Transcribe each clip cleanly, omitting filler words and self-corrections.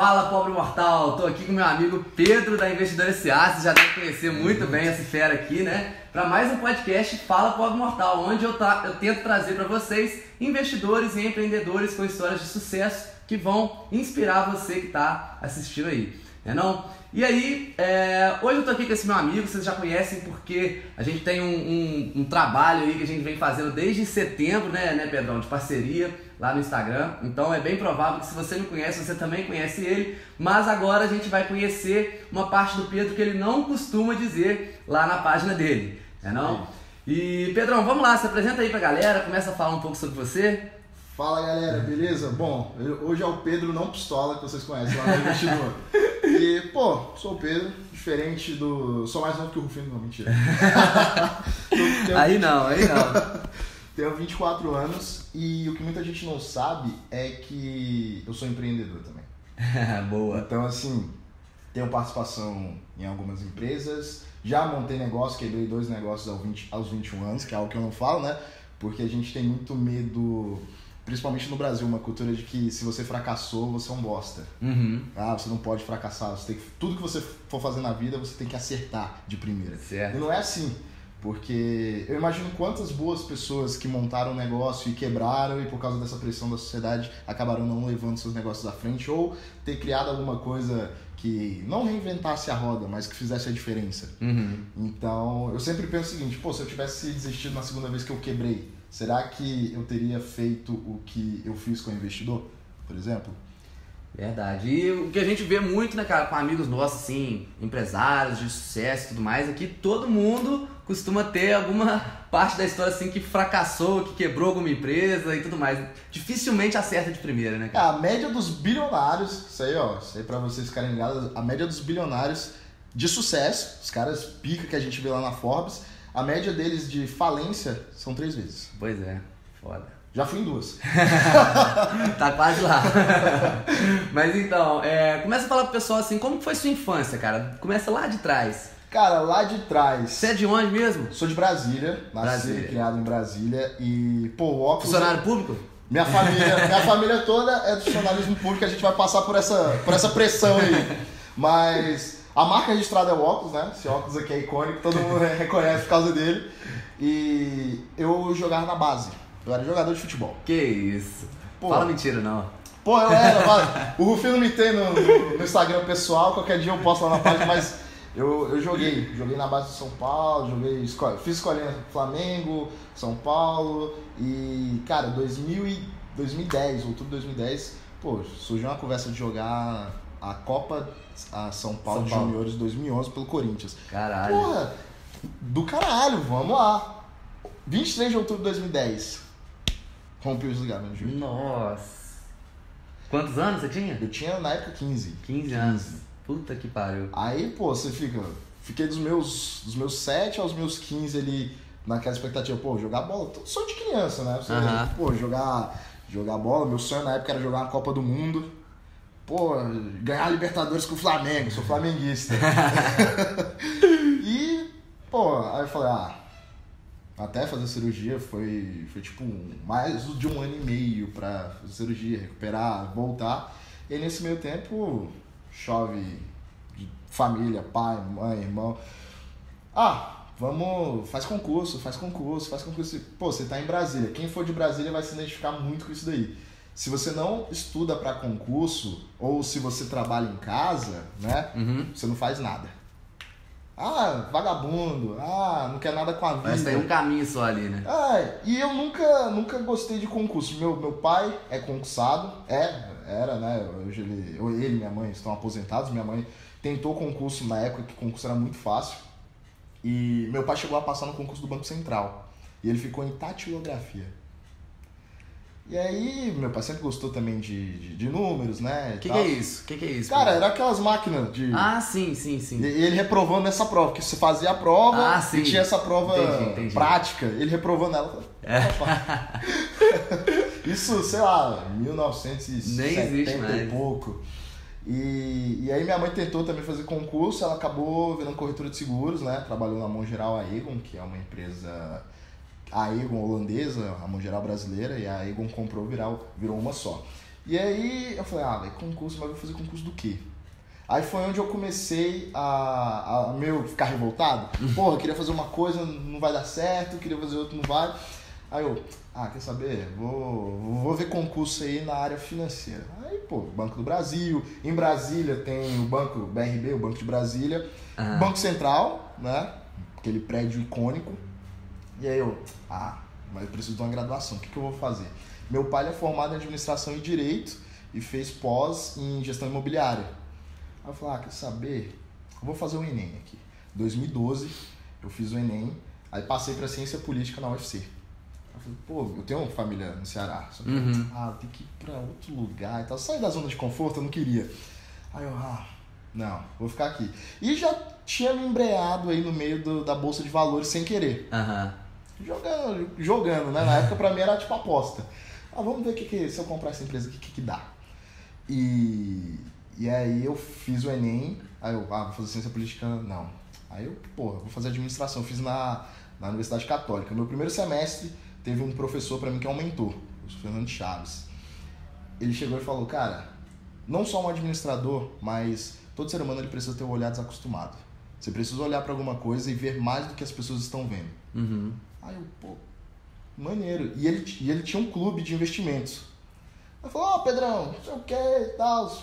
Fala, pobre mortal! Tô aqui com meu amigo Pedro da Investidor SA, você já deve conhecer muito bem essa fera aqui, né? Para mais um podcast Fala, pobre mortal, onde eu tento trazer para vocês investidores e empreendedores com histórias de sucesso que vão inspirar você que tá assistindo aí, né não? E aí, hoje eu tô aqui com esse meu amigo, vocês já conhecem porque a gente tem um trabalho aí que a gente vem fazendo desde setembro, né Pedrão, de parceria lá no Instagram. Então é bem provável que se você me conhece, você também conhece ele, mas agora a gente vai conhecer uma parte do Pedro que ele não costuma dizer lá na página dele, né não? E Pedrão, vamos lá, se apresenta aí pra galera, começa a falar um pouco sobre você. Fala galera, beleza? Bom, hoje é o Pedro não pistola que vocês conhecem lá no Investidor. E, sou o Pedro, diferente do... Sou mais novo que o Rufino, não, mentira. Aí não. Tenho 24 anos e o que muita gente não sabe é que eu sou empreendedor também. Boa. Então, assim, tenho participação em algumas empresas, já montei negócio, quebrei 2 negócios aos 21 anos, que é algo que eu não falo, né? Porque a gente tem muito medo... Principalmente no Brasil, uma cultura de que se você fracassou, você é um bosta. Uhum. Você não pode fracassar. Tudo que você for fazer na vida, você tem que acertar de primeira. Certo. E não é assim. Porque eu imagino quantas boas pessoas que montaram um negócio e quebraram e por causa dessa pressão da sociedade acabaram não levando seus negócios à frente ou ter criado alguma coisa que não reinventasse a roda, mas que fizesse a diferença. Uhum. Então, eu sempre penso o seguinte, se eu tivesse desistido na segunda vez que eu quebrei, será que eu teria feito o que eu fiz com o investidor, por exemplo? Verdade. E o que a gente vê muito, né, cara, com amigos nossos, assim, empresários de sucesso e tudo mais, é que todo mundo costuma ter alguma parte da história, assim, que fracassou, que quebrou alguma empresa e tudo mais. Dificilmente acerta de primeira, né, cara? A média dos bilionários, isso aí pra vocês ficarem ligados, a média dos bilionários de sucesso, os caras pica que a gente vê lá na Forbes, a média deles de falência são 3 vezes. Pois é, foda. Já fui em 2. Tá quase lá. Mas então, começa a falar pro pessoal assim, como foi sua infância, cara? Começa lá de trás. Cara, lá de trás... Você é de onde mesmo? Sou de Brasília, nasci e criado em Brasília e, o óculos... Funcionário público? Minha família toda é do funcionalismo público, a gente vai passar por essa pressão aí. Mas... A marca registrada é o óculos, né? Esse óculos aqui é icônico, todo mundo reconhece por causa dele. E eu jogava na base. Eu era jogador de futebol. Que isso. Fala mentira, não. Eu era. O Rufino me tem no Instagram pessoal, qualquer dia eu posto lá na página, mas eu joguei. Joguei na base de São Paulo, fiz escolinha Flamengo, São Paulo. E, cara, 2010, outubro de 2010, surgiu uma conversa de jogar a Copa a São Paulo de Juniores 2011 pelo Corinthians. Caralho. Do caralho, vamos lá. 23 de outubro de 2010. Rompi os ligamentos. Nossa. Quantos anos você tinha? Eu tinha na época 15. 15 anos. Puta que pariu. Aí, você fiquei dos meus 7 aos meus 15 ali naquela expectativa, jogar bola. Sonho de criança, né? Jogar bola. Meu sonho na época era jogar uma Copa do Mundo. Ganhar a Libertadores com o Flamengo, sou flamenguista. E, aí eu falei, até fazer cirurgia foi tipo mais de 1 ano e meio pra fazer cirurgia, recuperar, voltar. E aí, nesse meio tempo, chove de família, pai, mãe, irmão. Faz concurso. Você tá em Brasília, quem for de Brasília vai se identificar muito com isso daí. Se você não estuda para concurso, ou se você trabalha em casa, né? Uhum. Você não faz nada. Vagabundo, não quer nada com a vida. Mas tem um caminho só ali, né? E eu nunca gostei de concurso. Meu pai é concursado, era, né? Hoje ele e minha mãe estão aposentados. Minha mãe tentou concurso na época que concurso era muito fácil. E meu pai chegou a passar no concurso do Banco Central. E ele ficou em datilografia. E aí, meu pai sempre gostou também de números, né? O que é isso? Cara, era aquelas máquinas de... sim. E ele reprovando nessa prova, porque você fazia a prova e tinha essa prova entendi. prática. Ele reprovando ela. Isso, sei lá, 1970 nem existe mais. E pouco. E aí minha mãe tentou também fazer concurso, ela acabou virando corretora de seguros, né? Trabalhou na Mão Geral Aegon, que é uma empresa... A Aegon holandesa, a Mão Geral brasileira, e a Aegon comprou, virou uma só. E aí eu falei, velho, concurso, mas vou fazer concurso do quê? Aí foi onde eu comecei a ficar revoltado. Porra, eu queria fazer uma coisa, não vai dar certo, queria fazer outra, não vai. Aí eu, quer saber? Vou ver concurso aí na área financeira. Aí, Banco do Brasil. Em Brasília tem o Banco BRB, o Banco de Brasília. Banco Central, né? Aquele prédio icônico. E aí eu, mas eu preciso de uma graduação, o que eu vou fazer? Meu pai é formado em administração e direito e fez pós em gestão imobiliária. Aí eu falei, quer saber? Eu vou fazer o Enem aqui. 2012, eu fiz o Enem, aí passei para ciência política na UFC. Eu falei, eu tenho uma família no Ceará, só que eu tenho que ir para outro lugar e tal. Sair da zona de conforto, eu não queria. Aí eu, não, vou ficar aqui. E já tinha me embreado aí no meio da Bolsa de Valores sem querer. Jogando, né? Na época pra mim era tipo aposta. Vamos ver se eu comprar essa empresa, o que dá. E aí eu fiz o Enem, aí eu, vou fazer ciência política, não. Aí eu, vou fazer administração, eu fiz na Universidade Católica. Meu primeiro semestre teve um professor pra mim que é um mentor, o Fernando Chaves. Ele chegou e falou, cara, não só um administrador, mas todo ser humano ele precisa ter o olhar desacostumado. Você precisa olhar pra alguma coisa e ver mais do que as pessoas estão vendo. Aí eu, maneiro. E ele tinha um clube de investimentos. Ele falou, Pedrão, não sei o que e tal.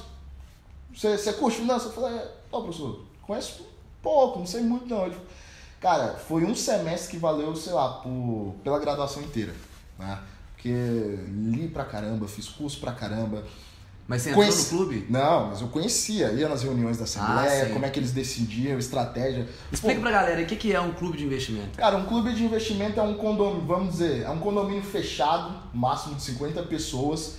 Você curte finanças? Eu falei, professor, conheço pouco, não sei muito não. Ele, cara, foi um semestre que valeu, sei lá, pela graduação inteira, né? Porque li pra caramba, fiz curso pra caramba. Mas você entrou no clube? Não, mas eu conhecia, ia nas reuniões da Assembleia, como é que eles decidiam, estratégia. Explica pra galera, o que é um clube de investimento? Cara, um clube de investimento é um condomínio, vamos dizer, é um condomínio fechado, máximo de 50 pessoas,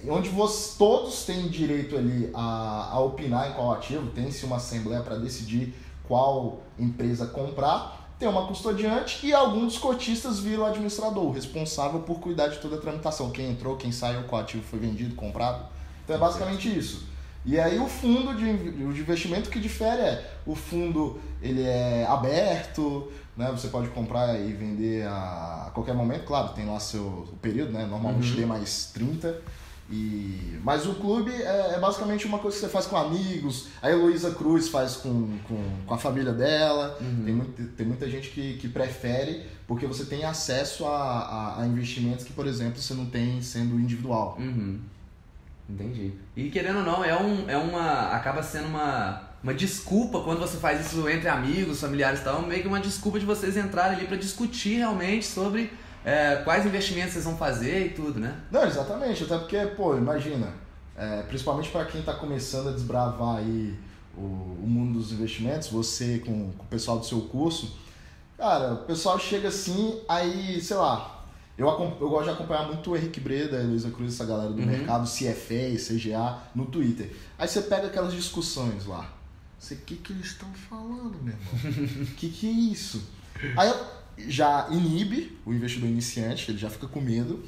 onde todos têm direito ali a opinar em qual ativo, tem-se uma Assembleia para decidir qual empresa comprar, tem uma custodiante e alguns dos cotistas viram o administrador, o responsável por cuidar de toda a tramitação, quem entrou, quem saiu, qual ativo foi vendido, comprado. Então é basicamente isso. E aí o fundo de investimento que difere o fundo ele é aberto, né? Você pode comprar e vender a qualquer momento, claro, tem lá o período, né? Normalmente tem mais 30. Mas o clube é basicamente uma coisa que você faz com amigos. A Heloísa Cruz faz com a família dela. Tem muita gente que prefere, porque você tem acesso a investimentos que, por exemplo, você não tem sendo individual. Entendi. E querendo ou não, acaba sendo uma desculpa quando você faz isso entre amigos, familiares e tal, meio que uma desculpa de vocês entrarem ali para discutir realmente sobre quais investimentos vocês vão fazer e tudo, né? Não, exatamente, até porque, imagina, principalmente para quem está começando a desbravar aí o mundo dos investimentos, você com o pessoal do seu curso, cara, o pessoal chega assim, aí, sei lá, eu gosto de acompanhar muito o Henrique Breda, a Heloísa Cruz, essa galera do mercado, CFA, CGA, no Twitter. Aí você pega aquelas discussões lá, o que eles estão falando, meu irmão? Que é isso? Aí já inibe o investidor iniciante, ele já fica com medo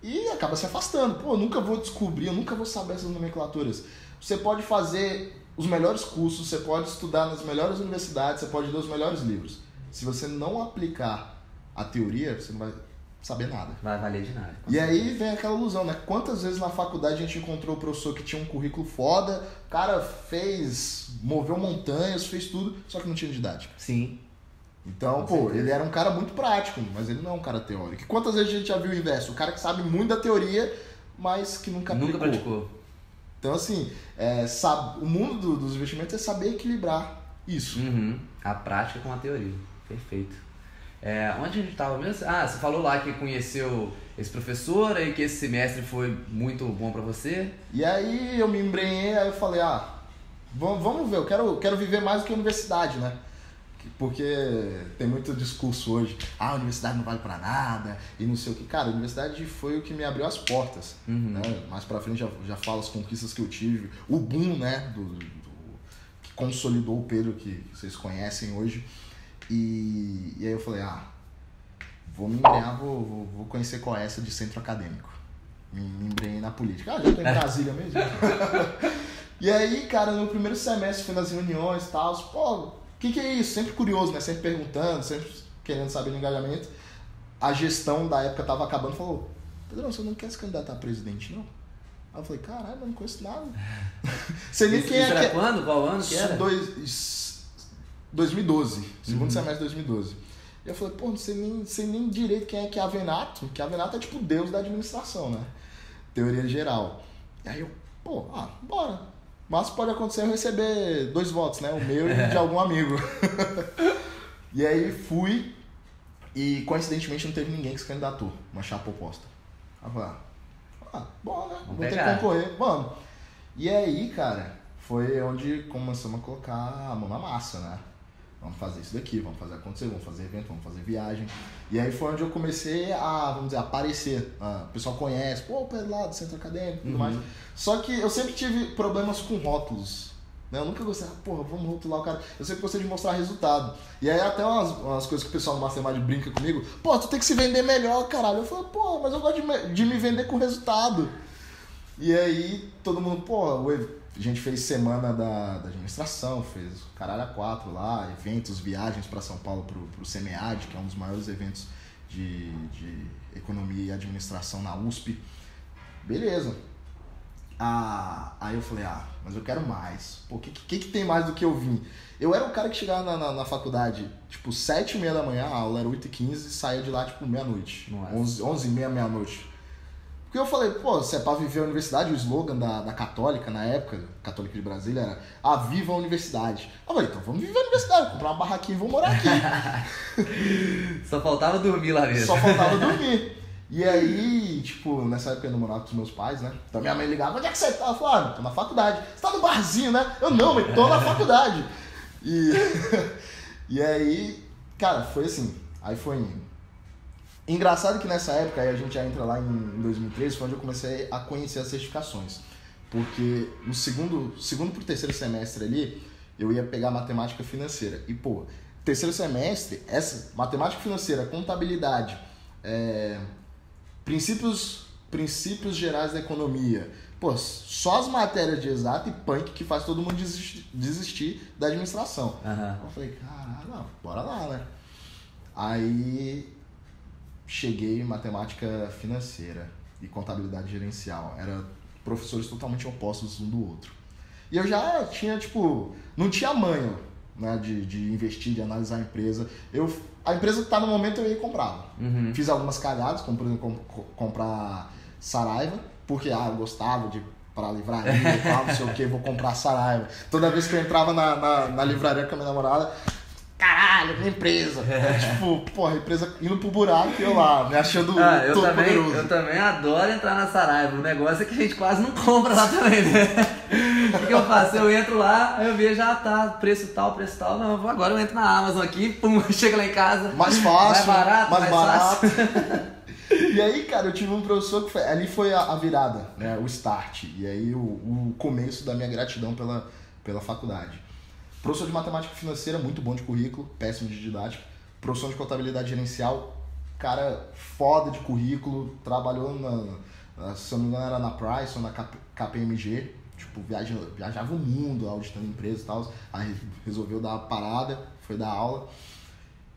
e acaba se afastando. Eu nunca vou descobrir, eu nunca vou saber essas nomenclaturas. Você pode fazer os melhores cursos, você pode estudar nas melhores universidades, você pode ler os melhores livros. Se você não aplicar a teoria, você não vai saber nada. Vai valer de nada. E aí vem aquela ilusão, né? Quantas vezes na faculdade a gente encontrou o professor que tinha um currículo foda, o cara moveu montanhas, fez tudo, só que não tinha didática. Sim. Então, ele era um cara muito prático, mas ele não é um cara teórico. E quantas vezes a gente já viu o inverso? O cara que sabe muito da teoria, mas que nunca praticou. Então, assim, o mundo dos investimentos é saber equilibrar isso. A prática com a teoria. Perfeito. Onde a gente estava mesmo? Você falou lá que conheceu esse professor e que esse semestre foi muito bom para você. E aí eu me embrenhei, aí eu falei, vamos ver, eu quero viver mais do que a universidade, né? Porque tem muito discurso hoje, a universidade não vale pra nada e não sei o que. Cara, a universidade foi o que me abriu as portas. Né? Mais pra frente já falo as conquistas que eu tive, o boom, né, que consolidou o Pedro que vocês conhecem hoje. E aí eu falei, vou me embrenhar, vou conhecer qual é essa de centro acadêmico. Me embrenhei na política. Já tô em Brasília mesmo. E aí, cara, no primeiro semestre fui nas reuniões e tal, o que é isso? Sempre curioso, né? Sempre perguntando, sempre querendo saber do engajamento. A gestão da época tava acabando, falou, Pedrão, você não quer se candidatar a presidente, não? Aí eu falei, caralho, eu não conheço nada. Sei nem quem Isso é era que... quando? Qual ano que era? 2012, segundo semestre de 2012. E eu falei, pô, não sei nem direito quem é que é Avenato, que Avenato é tipo o deus da administração, né? Teoria geral. E aí eu, pô, bora. Mas pode acontecer eu receber 2 votos, né? O meu e de algum amigo. E aí fui e coincidentemente não teve ninguém que se candidatou, uma chapa oposta. Aí eu falei, bom, né? Vou ter que concorrer, vamos. E aí, cara, foi onde começamos a colocar a mão na massa, né? Vamos fazer isso daqui, vamos fazer acontecer, vamos fazer evento, vamos fazer viagem. E aí foi onde eu comecei a, vamos dizer, aparecer. O pessoal conhece, pô, o Pedro lá do centro acadêmico e tudo mais. Só que eu sempre tive problemas com rótulos. Né? Eu nunca gostei, porra, vamos rotular o cara. Eu sempre gostei de mostrar resultado. E aí até umas coisas que o pessoal do Mastermind brinca comigo, pô, tu tem que se vender melhor, caralho. Eu falo, pô, mas eu gosto de me vender com resultado. E aí todo mundo, pô, a gente fez semana da administração, fez o Caralho a 4 lá, eventos, viagens para São Paulo pro CEMEAD, que é um dos maiores eventos de economia e administração na USP. Beleza. Aí eu falei, mas eu quero mais. Pô, o que tem mais do que eu vim? Eu era o cara que chegava na faculdade, tipo, 7h30 da manhã, a aula era 8h15 e saía de lá, tipo, meia-noite. 11h30, meia-noite. Porque eu falei, pô, se é pra viver a universidade, o slogan da Católica, na época, Católica de Brasília, era viva a universidade. Eu falei, então vamos viver a universidade, comprar uma barraquinha e vou morar aqui. Só faltava dormir lá mesmo. Só faltava dormir. E aí, tipo, nessa época eu não morava com os meus pais, né? Então minha mãe ligava, onde é que você tá? Eu falava, tô na faculdade. Você tá no barzinho, né? Eu não, mas tô na faculdade. E aí, cara, foi assim. Aí foi indo. Engraçado que nessa época, aí a gente já entra lá em 2013, foi onde eu comecei a conhecer as certificações. Porque no segundo pro terceiro semestre ali, eu ia pegar matemática financeira. E, pô, terceiro semestre, essa matemática financeira, contabilidade, princípios gerais da economia. Pô, só as matérias de exato e punk que faz todo mundo desistir da administração. Eu falei, caralho, não, bora lá, né? Aí cheguei em matemática financeira e contabilidade gerencial. Eram professores totalmente opostos um do outro. E eu já tinha, tipo, não tinha manho, né, de investir, de analisar a empresa. A empresa que tá no momento eu ia e comprava. Fiz algumas cagadas, como por exemplo comprar Saraiva, porque eu gostava de ir pra livraria e tal, não sei o que, vou comprar Saraiva. Toda vez que eu entrava na livraria com a minha namorada, caralho, minha empresa. Tipo, porra, a empresa indo pro buraco e eu lá, me achando todo poderoso. Eu também adoro entrar na Saraiva. O negócio é que a gente quase não compra lá também, né? O que eu faço? Eu entro lá, eu vejo, preço tal. Não, agora eu entro na Amazon aqui, pum, chega lá em casa. Mais fácil, mais barato. E aí, cara, eu tive um professor que ali foi a virada, né? O start. E aí o começo da minha gratidão pela faculdade. Professor de matemática financeira, muito bom de currículo, péssimo de didática. Professor de contabilidade gerencial, cara foda de currículo, trabalhou se eu não me engano era na Price ou na KPMG, tipo, viajava o mundo auditando empresas e tal. Aí resolveu dar uma parada, foi dar aula.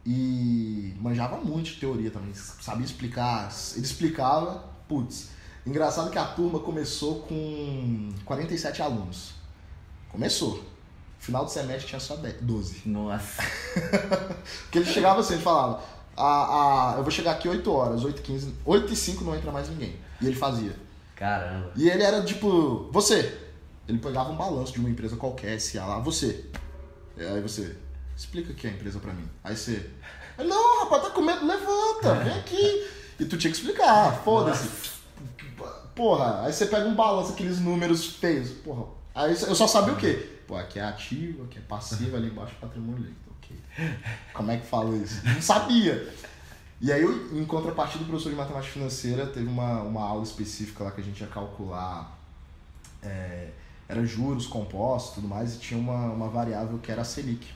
E manjava muito de teoria também, sabia explicar. Ele explicava, putz. Engraçado que a turma começou com 47 alunos. Começou. Final do semestre tinha só 12. Nossa. Porque ele chegava assim, ele falava, eu vou chegar aqui 8 horas, 8h15, 8h05 não entra mais ninguém. E ele fazia. Caramba. E ele era tipo, você. Ele pegava um balanço de uma empresa qualquer, SA lá, você. Aí você, explica aqui a empresa pra mim. Aí você, não, rapaz, tá com medo, levanta, vem aqui. E tu tinha que explicar, foda-se. Porra, aí você pega um balanço, aqueles números feios, porra. Aí eu só sabia o quê? Pô, aqui é ativo, aqui é passivo, ali embaixo é patrimônio líquido. Ok. Como é que fala isso? Não sabia. E aí, em contrapartida, o professor de matemática financeira teve uma aula específica lá que a gente ia calcular. Era juros compostos e tudo mais, e tinha uma variável que era a Selic.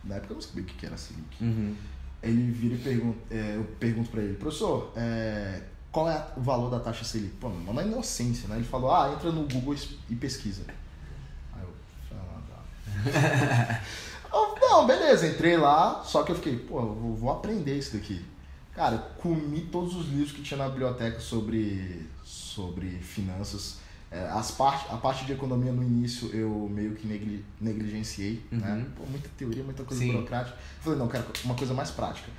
Na época eu não sabia o que era a Selic. Ele vira e pergunta, eu pergunto pra ele, professor, qual é o valor da taxa Selic? Pô, uma inocência, né? Ele falou, entra no Google e pesquisa. Não, beleza, entrei lá, só que eu fiquei, pô, eu vou aprender isso daqui. Cara, comi todos os livros que tinha na biblioteca sobre finanças, A parte de economia no início eu meio que negligenciei, né? Pô, muita teoria, muita coisa burocrática. Eu falei, não, quero uma coisa mais prática.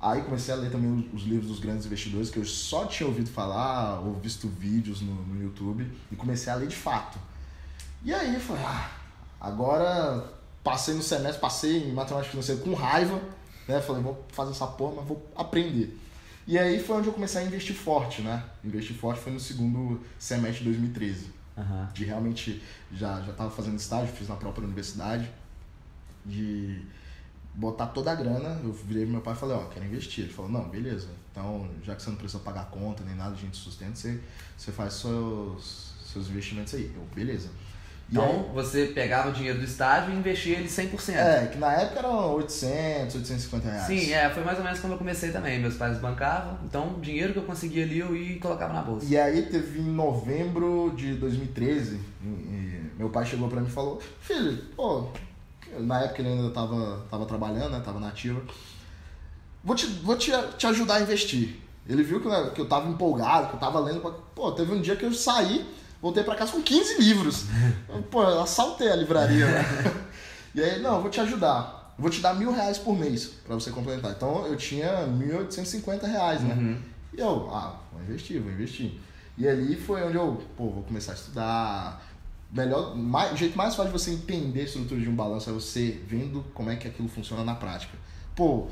Aí comecei a ler também os livros dos grandes investidores, que eu só tinha ouvido falar, ou visto vídeos no YouTube, e comecei a ler de fato. E aí eu falei, agora passei no semestre, passei em matemática financeira com raiva, né? Falei, vou fazer essa porra, mas vou aprender. E aí foi onde eu comecei a investir forte, né? Investir forte foi no segundo semestre de 2013. De realmente, já estava fazendo estágio, fiz na própria universidade, de botar toda a grana. Eu virei pro meu pai e falei, quero investir. Ele falou, não, beleza, então já que você não precisa pagar conta nem nada, a gente sustenta, você faz seus investimentos aí. Eu, beleza. Então, você pegava o dinheiro do estágio e investia ele 100%. Que na época eram 800, 850 reais. Sim, foi mais ou menos como eu comecei também. Meus pais bancavam, então o dinheiro que eu conseguia ali eu ia e colocava na bolsa. E aí teve em novembro de 2013, meu pai chegou pra mim e falou, filho, na época ele ainda tava trabalhando, né, tava na ativa, vou te ajudar a investir. Ele viu que eu tava empolgado, que eu tava lendo, teve um dia que eu saí, voltei pra casa com 15 livros. Eu assaltei a livraria, né? E aí, não, eu vou te ajudar. Vou te dar R$1.000 por mês pra você complementar. Então eu tinha R$1.850, né? E eu, vou investir. E ali foi onde eu, vou começar a estudar. O jeito mais fácil de você entender a estrutura de um balanço é você vendo como é que aquilo funciona na prática. O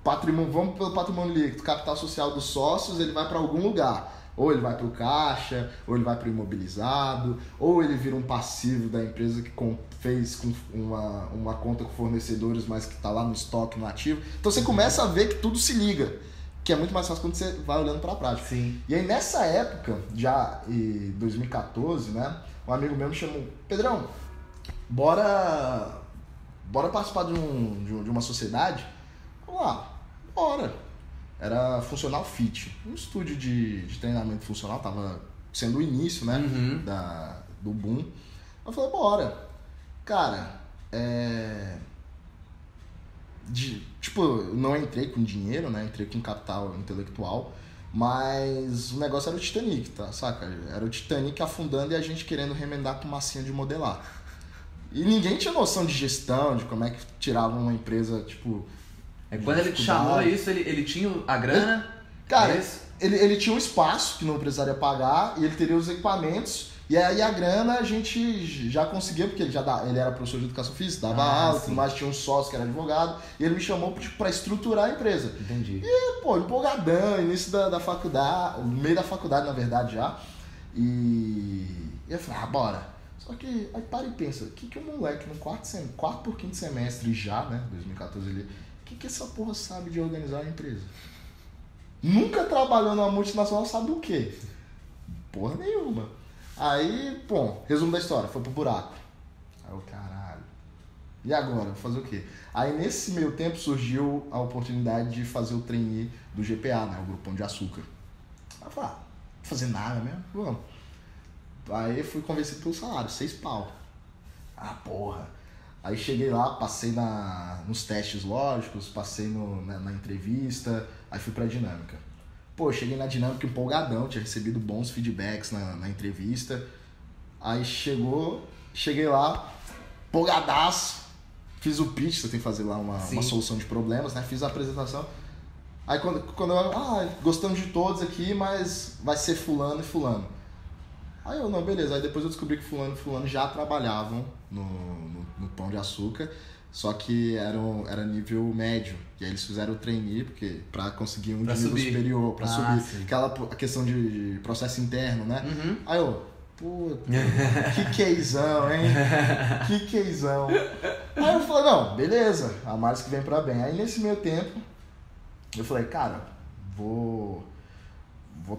patrimônio, vamos pelo patrimônio líquido, capital social dos sócios, ele vai para algum lugar. Ou ele vai para o caixa, ou ele vai para o imobilizado, ou ele vira um passivo da empresa que fez com uma conta com fornecedores, mas que está lá no estoque, no ativo. Então você começa a ver que tudo se liga, que é muito mais fácil quando você vai olhando para a prática. Sim. E aí nessa época, já em 2014, né, um amigo meu me chamou, Pedrão, bora participar de uma sociedade? Vamos lá, bora. Era Funcional Fit, um estúdio de treinamento funcional, tava sendo o início, né, do boom. Eu falei, bora. Cara, eu não entrei com dinheiro, né, entrei com capital intelectual, mas o negócio era o Titanic, tá, saca? Era o Titanic afundando e a gente querendo remendar com massinha de modelar. E ninguém tinha noção de gestão, de como é que tirava uma empresa, Quando ele te chamou isso, ele tinha a grana? Cara, ele tinha um espaço que não precisaria pagar e ele teria os equipamentos. E aí a grana a gente já conseguia, porque ele era professor de educação física, dava aula, mas tinha um sócio que era advogado. E ele me chamou pra estruturar a empresa. Entendi. E, empolgadão, início da faculdade, no meio da faculdade, na verdade, já. E eu falei, bora. Só que aí para e pensa, o que um moleque no quarto por quinto semestre já, né, 2014 ali, o que essa porra sabe de organizar uma empresa? Nunca trabalhou numa multinacional, sabe o quê? Porra nenhuma. Aí, resumo da história, foi pro buraco. Aí eu, caralho. E agora? Vou fazer o quê? Aí nesse meio tempo surgiu a oportunidade de fazer o trainee do GPA, né? O Grupo Pão de Açúcar. Aí eu falei, não vou fazer nada mesmo? Vamos. Aí eu fui convencido pelo salário, 6 pau. Porra. Aí cheguei lá, passei nos testes lógicos, passei na entrevista, aí fui pra dinâmica. Cheguei na dinâmica empolgadão, tinha recebido bons feedbacks na entrevista. Aí cheguei lá, empolgadaço, fiz o pitch, você tem que fazer lá uma solução de problemas, né? Fiz a apresentação. Aí quando eu, gostamos de todos aqui, mas vai ser fulano e fulano. Aí eu, não, beleza. Aí depois eu descobri que fulano e fulano já trabalhavam no Pão de Açúcar, só que era nível médio. E aí eles fizeram o trainee, porque pra conseguir de nível superior, pra subir. Sim. Aquela questão de processo interno, né? Aí eu, puta, que queizão, hein? Que queizão. Aí eu falei, não, beleza, a mais que vem pra bem. Aí nesse meio tempo, eu falei, cara, vou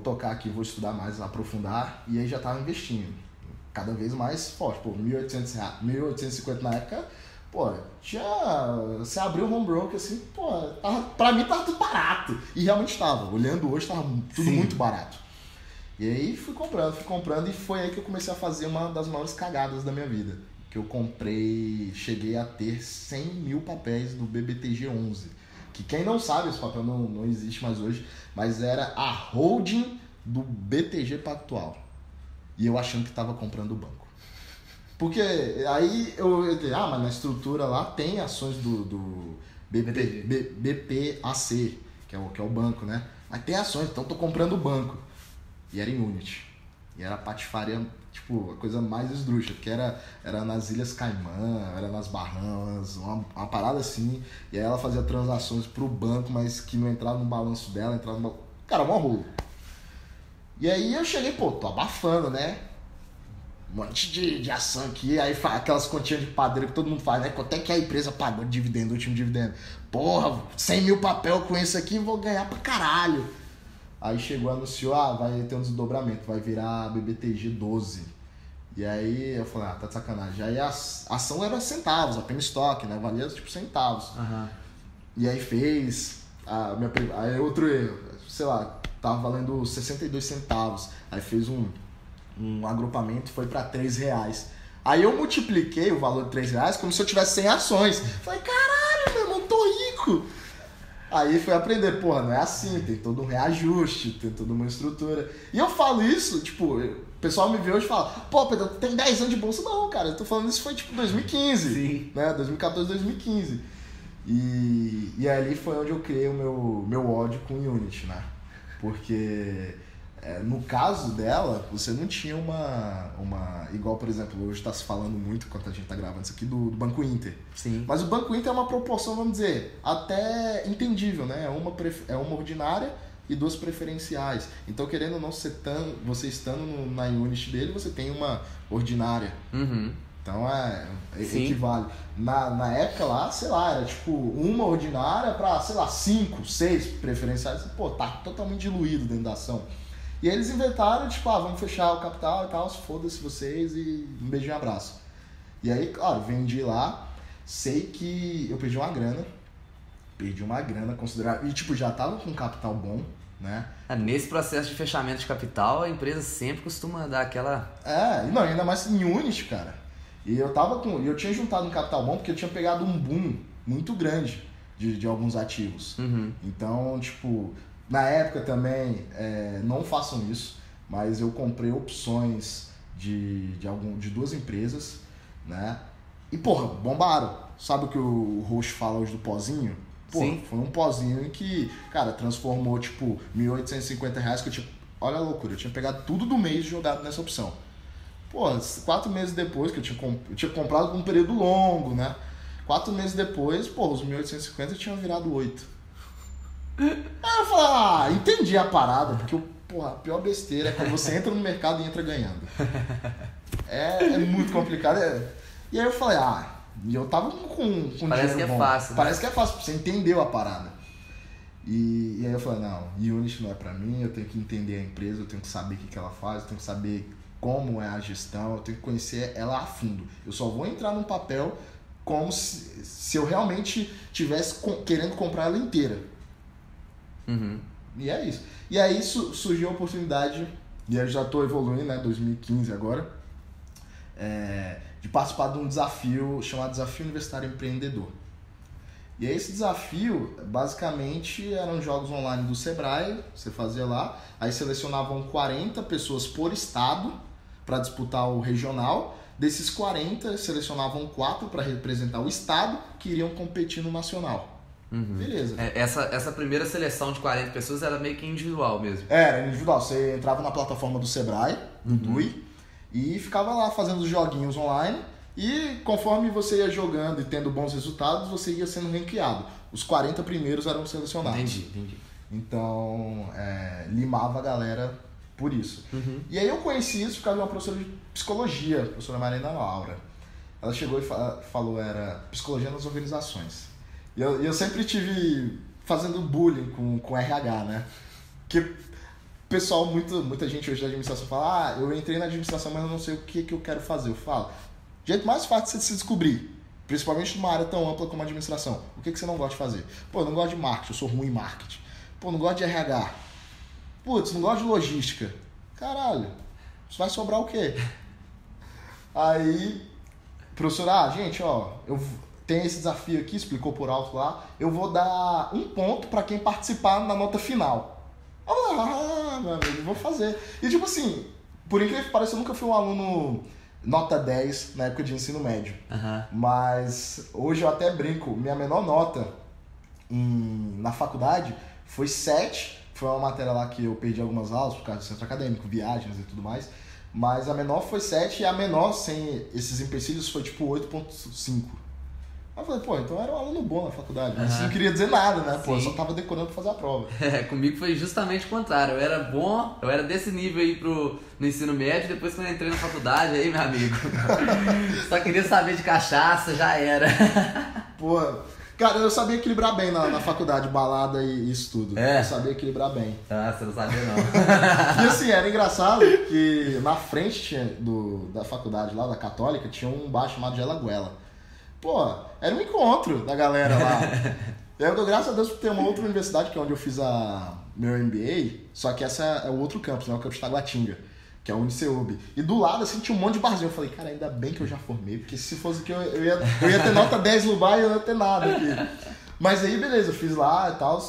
tocar aqui, vou estudar mais, aprofundar, e aí já tava investindo cada vez mais forte. R$1.800, 1.850 na época, você abriu o home broker assim, pra mim tava tudo barato, e realmente tava, olhando hoje tava tudo muito barato. E aí fui comprando, e foi aí que eu comecei a fazer uma das maiores cagadas da minha vida, que eu cheguei a ter 100 mil papéis do BBTG11, que quem não sabe, esse papel não existe mais hoje, mas era a holding do BTG Pactual. E eu achando que tava comprando o banco. Porque aí eu disse, mas na estrutura lá tem ações do BPAC, que é o banco, né? Mas tem ações, então tô comprando o banco. E era em Unity. E era a patifaria, tipo, a coisa mais esdrúxula, porque era nas Ilhas Caimã, era nas Bahamas, uma parada assim. E aí ela fazia transações pro banco, mas que não entrava no balanço dela, entrava no... Cara, mó rolo. E aí eu cheguei, tô abafando, né? Um monte de ação aqui, aí aquelas continhas de padeiro que todo mundo faz, né? Quanto é que a empresa pagou de dividendo, último dividendo? Porra, 100 mil papel com isso aqui, vou ganhar pra caralho. Aí chegou, anunciou, vai ter um desdobramento, vai virar BBTG 12. E aí eu falei, tá de sacanagem. Aí a ação era centavos, a penny stock, né? Valia tipo centavos. Uhum. E aí fez, aí outro erro, sei lá, tava valendo 62 centavos. Aí fez um agrupamento, foi pra R$3. Aí eu multipliquei o valor de R$3 como se eu tivesse 100 ações. Falei, caralho, meu irmão, tô rico. Aí foi aprender, porra, não é assim, tem todo um reajuste, tem toda uma estrutura. E eu falo isso, tipo, o pessoal me vê hoje e fala, pô, Pedro, tem 10 anos de bolsa. Não, cara, eu tô falando isso foi tipo 2015, Sim. Né, 2014, 2015. E ali foi onde eu criei o meu ódio com o Unity, né? Porque no caso dela, você não tinha uma... Igual, por exemplo, hoje está se falando muito, enquanto a gente está gravando isso aqui, do Banco Inter. Sim. Mas o Banco Inter é uma proporção, vamos dizer, até entendível, né? É uma ordinária e 2 preferenciais. Então, querendo ou não, você estando na Unity dele, você tem uma ordinária. Uhum. Então, equivale. Na época lá, sei lá, era tipo uma ordinária para, sei lá, 5, 6 preferenciais. Pô, tá totalmente diluído dentro da ação. E aí eles inventaram, tipo, vamos fechar o capital e tal, foda-se vocês e um beijo e um abraço. E aí, claro, vendi lá, sei que eu perdi uma grana considerável. E, tipo, já tava com um capital bom, né? Nesse processo de fechamento de capital, a empresa sempre costuma dar aquela... Não, ainda mais em Unity, cara. E eu tinha juntado um capital bom porque eu tinha pegado um boom muito grande de alguns ativos. Uhum. Então, tipo... Na época também, não façam isso, mas eu comprei opções de 2 empresas, né? E, porra, bombaram. Sabe o que o host fala hoje do pozinho? Pô, Sim. Foi um pozinho em que, cara, transformou, tipo, R$1.850 que eu tinha... Olha a loucura, eu tinha pegado tudo do mês e jogado nessa opção. Pô, 4 meses depois, que eu tinha comprado por um período longo, né? 4 meses depois, pô, os 1.850 tinham virado 8. Aí eu falei, entendi a parada, porque a pior besteira é quando você entra no mercado e entra ganhando. É muito complicado. E aí eu falei, e eu tava com Parece dinheiro que é bom. fácil. Parece que é fácil, você entendeu a parada. E aí eu falei, não, Unity não é pra mim, eu tenho que entender a empresa, eu tenho que saber o que ela faz, eu tenho que saber como é a gestão, eu tenho que conhecer ela a fundo. Eu só vou entrar num papel como se eu realmente estivesse querendo comprar ela inteira. Uhum. E é isso. E aí surgiu a oportunidade, e eu já estou evoluindo, né, 2015 agora, de participar de um desafio chamado Desafio Universitário Empreendedor. E aí esse desafio, basicamente, eram jogos online do Sebrae, você fazia lá, aí selecionavam 40 pessoas por estado para disputar o regional. Desses 40, selecionavam 4 para representar o estado que iriam competir no nacional. Uhum. Beleza. Essa primeira seleção de 40 pessoas era meio que individual mesmo. Era individual. Você entrava na plataforma do Sebrae, do DUI, e ficava lá fazendo os joguinhos online. E conforme você ia jogando e tendo bons resultados, você ia sendo ranqueado. Os 40 primeiros eram selecionados. Entendi. Então, limava a galera por isso. Uhum. E aí eu conheci isso por causa de uma professora de psicologia, a professora Marina Laura. Ela chegou e falou, era psicologia nas organizações. E eu sempre tive fazendo bullying com RH, né? Porque pessoal, muita gente hoje da administração fala, eu entrei na administração, mas eu não sei o que eu quero fazer. Eu falo, o jeito mais fácil de se descobrir, principalmente numa área tão ampla como a administração, o que você não gosta de fazer? Pô, eu não gosto de marketing, eu sou ruim em marketing. Pô, não gosto de RH. Putz, não gosto de logística. Caralho, isso vai sobrar o quê? Aí, professor, gente, eu tenho esse desafio aqui, explicou por alto lá, eu vou dar 1 ponto para quem participar na nota final. Eu falei, meu amigo, vou fazer. E tipo assim, Por incrível que pareça, eu nunca fui um aluno nota 10 na época de ensino médio. Mas hoje eu até brinco, minha menor nota na faculdade foi 7. Foi uma matéria lá que eu perdi algumas aulas por causa do centro acadêmico, viagens e tudo mais. Mas a menor foi 7 e a menor, sem esses empecilhos, foi tipo 8,5. Aí eu falei, pô, então eu era um aluno bom na faculdade. Mas isso não queria dizer nada, né? Pô, eu só tava decorando pra fazer a prova. Comigo foi justamente o contrário. Eu era bom, eu era desse nível aí no ensino médio, depois quando eu entrei na faculdade, aí, meu amigo, só queria saber de cachaça, já era. Pô, cara, eu sabia equilibrar bem na faculdade, balada e isso tudo. Eu sabia equilibrar bem. Ah, você não sabia não. E assim, era engraçado que na frente da faculdade lá, da Católica, tinha um bar chamado Gelaguela. Pô, era um encontro da galera lá. Eu dou graças a Deus por ter uma outra universidade, que é onde eu fiz meu MBA, só que essa é o outro campus, né? O campus Taguatinga, que é o Uniceub. E do lado, assim, tinha um monte de barzinho. Eu falei, cara, ainda bem que eu já formei, porque se fosse que eu ia ter nota 10 no bar e eu não ia ter nada aqui. Mas aí, beleza, eu fiz lá e tal.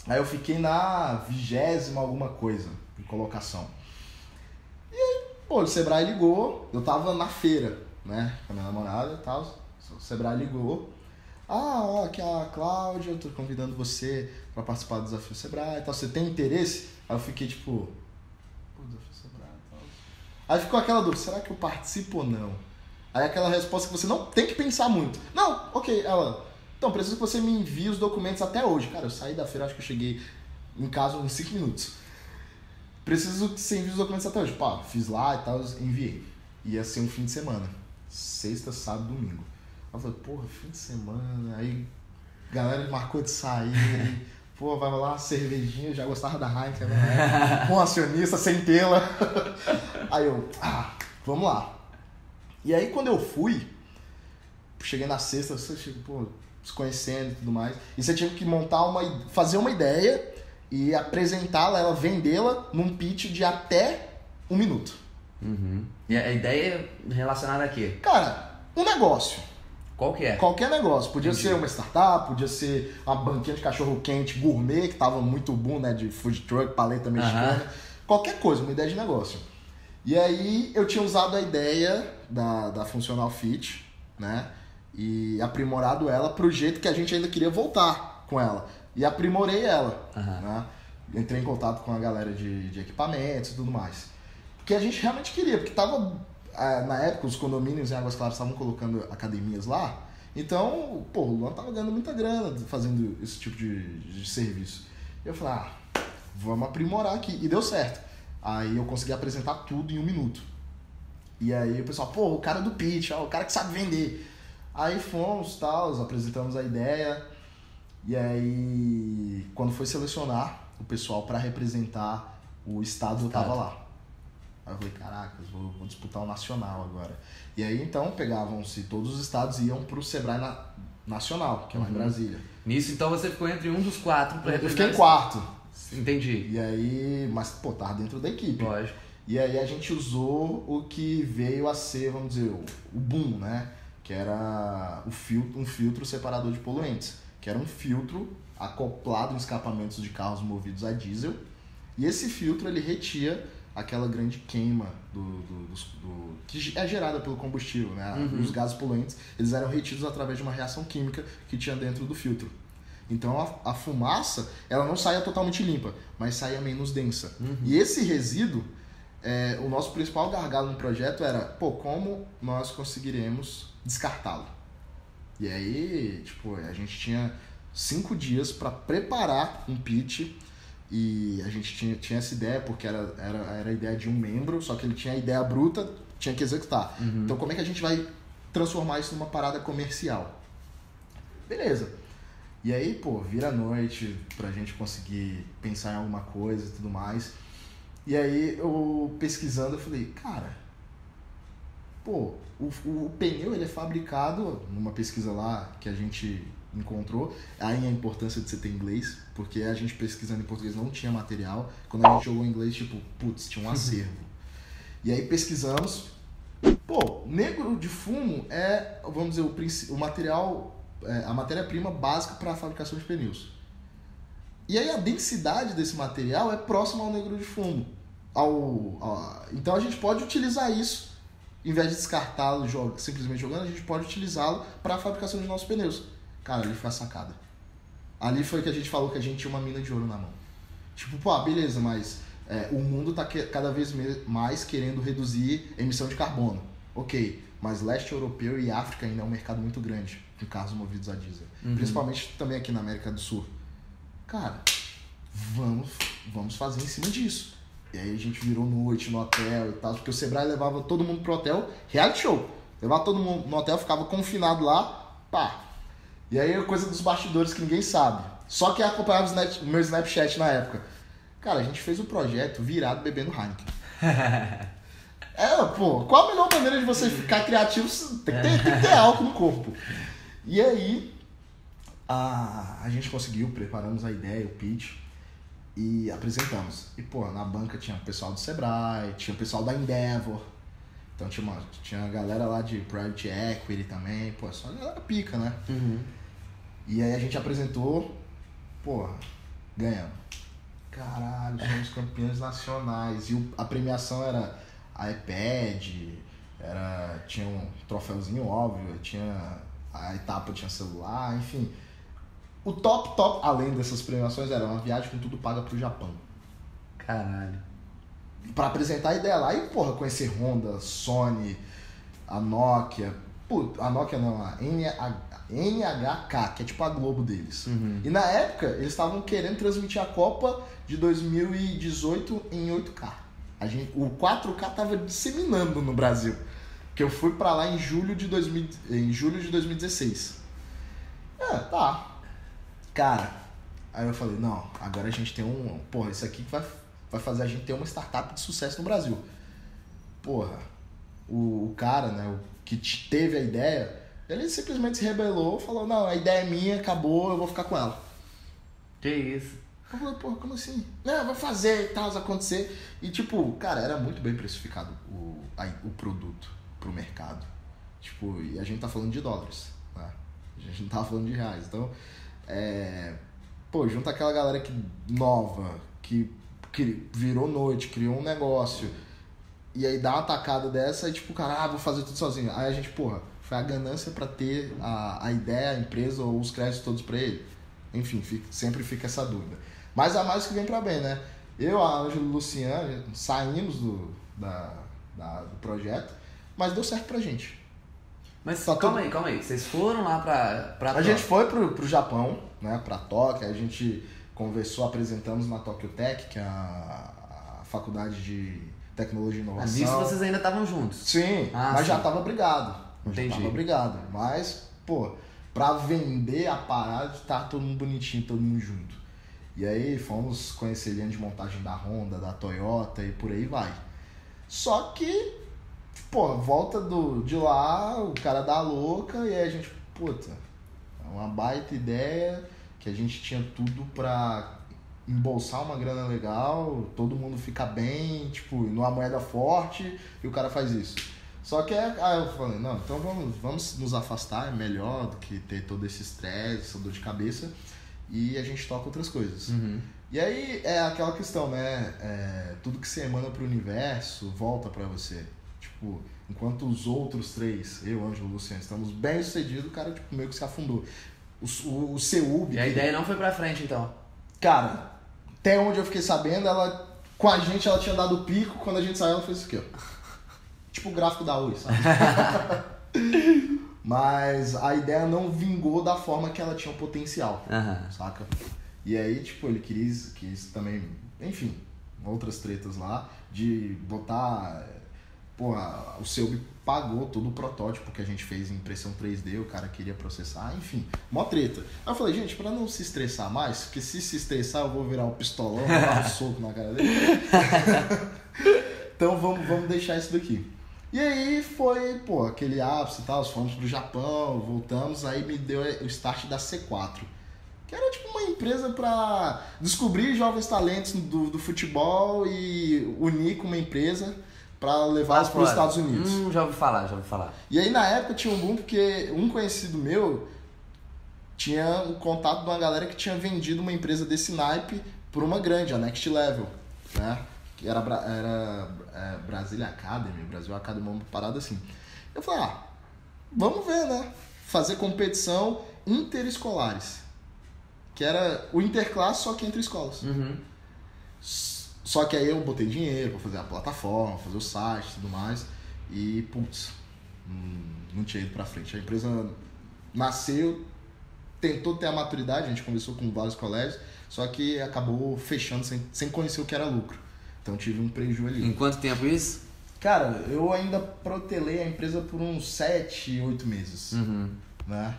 Aí eu fiquei na 20ª alguma coisa, em colocação. E aí, pô, o Sebrae ligou, eu tava na feira, né, com a minha namorada e tal. O Sebrae ligou. Ó, aqui é a Cláudia, eu tô convidando você pra participar do Desafio Sebrae e tal. Você tem interesse? Aí eu fiquei tipo... Pô, Desafio Sebrae e tal. Aí ficou aquela dúvida, será que eu participo ou não? Aí aquela resposta que você não tem que pensar muito. Não, ok, ela... Então, preciso que você me envie os documentos até hoje. Cara, eu saí da feira, acho que eu cheguei em casa em 5 minutos. Preciso que você envie os documentos até hoje. Pá, fiz lá e tal, enviei. Ia ser um fim de semana. Sexta, sábado, domingo. Eu falei, porra, fim de semana, aí a galera marcou de sair, pô, vai lá uma cervejinha, já gostava da Heineken, né? Com acionista, sem tela. Aí eu, vamos lá. E aí quando eu fui, cheguei na sexta, você chega, pô, se conhecendo e tudo mais, e você tinha que fazer uma ideia e apresentá-la, ela vendê-la num pitch de até 1 minuto. E a ideia relacionada a quê? Cara, um negócio. Qual que é? Qualquer negócio. Podia ser uma startup, podia ser uma banquinha de cachorro-quente gourmet, que tava muito boom, né? De food truck, paleta mexicana. Qualquer coisa, uma ideia de negócio. E aí eu tinha usado a ideia da Funcional Fit, né? E aprimorado ela pro jeito que a gente ainda queria voltar com ela. E aprimorei ela, né? Entrei em contato com a galera de equipamentos e tudo mais. Porque a gente realmente queria, porque tava... Na época, os condomínios em Águas Claras estavam colocando academias lá. Então, pô, o Luan tava ganhando muita grana fazendo esse tipo de serviço. Eu falei, vamos aprimorar aqui. E deu certo. Aí eu consegui apresentar tudo em 1 minuto. E aí o pessoal, pô, o cara do pitch, o cara que sabe vender. Aí fomos, tal, apresentamos a ideia. E aí, quando foi selecionar o pessoal para representar o estado, eu tava lá. Aí eu falei, caracas, vou disputar o nacional agora. E aí, então, pegavam-se, todos os estados iam pro Sebrae Nacional, que é lá em Brasília. Nisso, então, você ficou entre um dos 4 para representar. Eu fiquei em 4. Entendi. E aí, mas, pô, tava dentro da equipe. Lógico. E aí a gente usou o que veio a ser, vamos dizer, o boom, né? Que era um filtro separador de poluentes. Que era um filtro acoplado em escapamentos de carros movidos a diesel. E esse filtro, ele retia aquela grande queima que é gerada pelo combustível, né? Os gases poluentes, eles eram retidos através de uma reação química que tinha dentro do filtro. Então a fumaça, ela não saía totalmente limpa, mas saía menos densa. E esse resíduo, o nosso principal gargalo no projeto era, pô, como nós conseguiremos descartá-lo? E aí, tipo, a gente tinha 5 dias para preparar um pitch. E a gente tinha essa ideia porque era a ideia de um membro, só que ele tinha a ideia bruta, tinha que executar. Então como é que a gente vai transformar isso numa parada comercial? Beleza. E aí, pô, vira a noite pra gente conseguir pensar em alguma coisa e tudo mais. E aí eu pesquisando, eu falei, cara, pô, o pneu ele é fabricado, numa pesquisa lá que a gente encontrou, aí a importância de você ter inglês, porque a gente pesquisando em português não tinha material, quando a gente jogou em inglês, tipo, putz, tinha um acervo. E aí pesquisamos, pô, negro de fumo é, vamos dizer, o material, a matéria-prima básica para a fabricação de pneus. E aí a densidade desse material é próxima ao negro de fumo. Então a gente pode utilizar isso, em vez de descartá-lo simplesmente jogando, a gente pode utilizá-lo para a fabricação de nossos pneus. Cara, ali foi a sacada. Ali foi que a gente falou que a gente tinha uma mina de ouro na mão. Tipo, pô, beleza, mas o mundo tá cada vez mais querendo reduzir a emissão de carbono. Ok, mas leste europeu e África ainda é um mercado muito grande com carros movidos a diesel. Principalmente também aqui na América do Sul. Cara, vamos fazer em cima disso. E aí a gente virou noite no hotel e tal, porque o Sebrae levava todo mundo pro hotel, reality show. Levava todo mundo no hotel, ficava confinado lá, pá. E aí é coisa dos bastidores que ninguém sabe. Só quem acompanhava o meu Snapchat na época. Cara, a gente fez um projeto virado bebendo Heineken. Pô, qual a melhor maneira de você ficar criativo? Tem que ter álcool no corpo. E aí, a gente conseguiu, preparamos a ideia, o pitch. E apresentamos. E, pô, na banca tinha o pessoal do Sebrae, tinha o pessoal da Endeavor. Então tinha a galera lá de Private Equity também. Pô, só a galera pica, né? E aí a gente apresentou, pô, ganhamos. Caralho, somos campeões nacionais. E a premiação era iPad, tinha um troféuzinho óbvio, a etapa tinha celular, enfim. O top, além dessas premiações, era uma viagem com tudo paga pro Japão. Caralho. Pra apresentar a ideia lá. E, porra, conhecer Honda, Sony, a Nokia. Puta, a Nokia não, a NHK, que é tipo a Globo deles. E na época, eles estavam querendo transmitir a Copa de 2018 em 8K. O 4K tava disseminando no Brasil. Que eu fui pra lá em julho de 2016. Tá. Cara, aí eu falei, não, agora a gente tem porra, isso aqui vai fazer a gente ter uma startup de sucesso no Brasil. Porra, o cara, né, o que teve a ideia, ele simplesmente se rebelou, falou, não, a ideia é minha, acabou, eu vou ficar com ela. Que isso? Eu falei, porra, como assim? Não, vai fazer e tal, vai acontecer. E tipo, cara, era muito bem precificado o produto pro mercado. Tipo, e a gente tá falando de dólares, né? A gente não tava falando de reais, então... junta aquela galera nova, que virou noite, criou um negócio, e aí dá uma tacada dessa e tipo, cara, vou fazer tudo sozinho. Aí a gente, porra, foi a ganância pra ter a ideia, a empresa ou os créditos todos pra ele. Enfim, sempre fica essa dúvida. Mas a mais que vem pra bem, né? Eu, a Ângelo e o Luciano saímos do projeto, mas deu certo pra gente. Mas calma aí, vocês foram lá pra A gente foi pro Japão, né, pra Tóquio, a gente conversou, apresentamos na Tokyo Tech, que é a faculdade de tecnologia e inovação. Nisso vocês ainda estavam juntos? Sim, mas já tava brigado. Entendi. Já tava brigado, mas, pô, pra vender a parada, tá todo mundo bonitinho, todo mundo junto. E aí fomos conhecer linha de montagem da Honda, da Toyota e por aí vai. Só que... Pô, volta de lá, o cara dá louca e aí a gente, puta, é uma baita ideia que a gente tinha tudo pra embolsar uma grana legal, todo mundo fica bem, tipo, numa moeda forte e o cara faz isso. Só que aí eu falei, não, então vamos nos afastar, é melhor do que ter todo esse estresse, essa dor de cabeça e a gente toca outras coisas. E aí é aquela questão, né, tudo que você emana pro universo volta pra você. Tipo, enquanto os outros três, eu, Ângelo e o Luciano, estamos bem sucedidos, o cara tipo, meio que se afundou. O CEUB... E a ideia não foi pra frente, então? Cara, até onde eu fiquei sabendo, com a gente ela tinha dado pico, quando a gente saiu ela fez isso aqui, ó. Tipo o gráfico da Oi, sabe? Mas a ideia não vingou da forma que ela tinha o potencial, saca? E aí, tipo, ele quis também, enfim, outras tretas lá, de botar... Pô, o CEUB pagou todo o protótipo que a gente fez em impressão 3D, o cara queria processar, enfim, mó treta. Aí eu falei, gente, pra não se estressar mais, porque se estressar eu vou virar um pistolão, vou dar um soco na cara dele. Então vamos deixar isso daqui. E aí foi, pô, aquele ápice e tal, fomos pro Japão, voltamos, aí me deu o start da C4. Que era tipo uma empresa pra descobrir jovens talentos do futebol e unir com uma empresa pra levá-los para os Estados Unidos. Já ouvi falar. E aí na época tinha um boom porque um conhecido meu tinha um contato de uma galera que tinha vendido uma empresa desse naipe por uma grande, a Next Level, né? que era Brasília Academy, Brasil Academy, uma parada assim. Eu falei, vamos ver, né? Fazer competição interescolares. Que era o interclasse, só que entre escolas. Uhum. Só que aí eu botei dinheiro pra fazer a plataforma, fazer o site e tudo mais. E, putz, não tinha ido pra frente. A empresa nasceu, tentou ter a maturidade, a gente conversou com vários colégios, só que acabou fechando sem conhecer o que era lucro. Então tive um prejuízo ali. Em quanto tempo isso? Cara, eu ainda protelei a empresa por uns 7, 8 meses. Uhum. Né?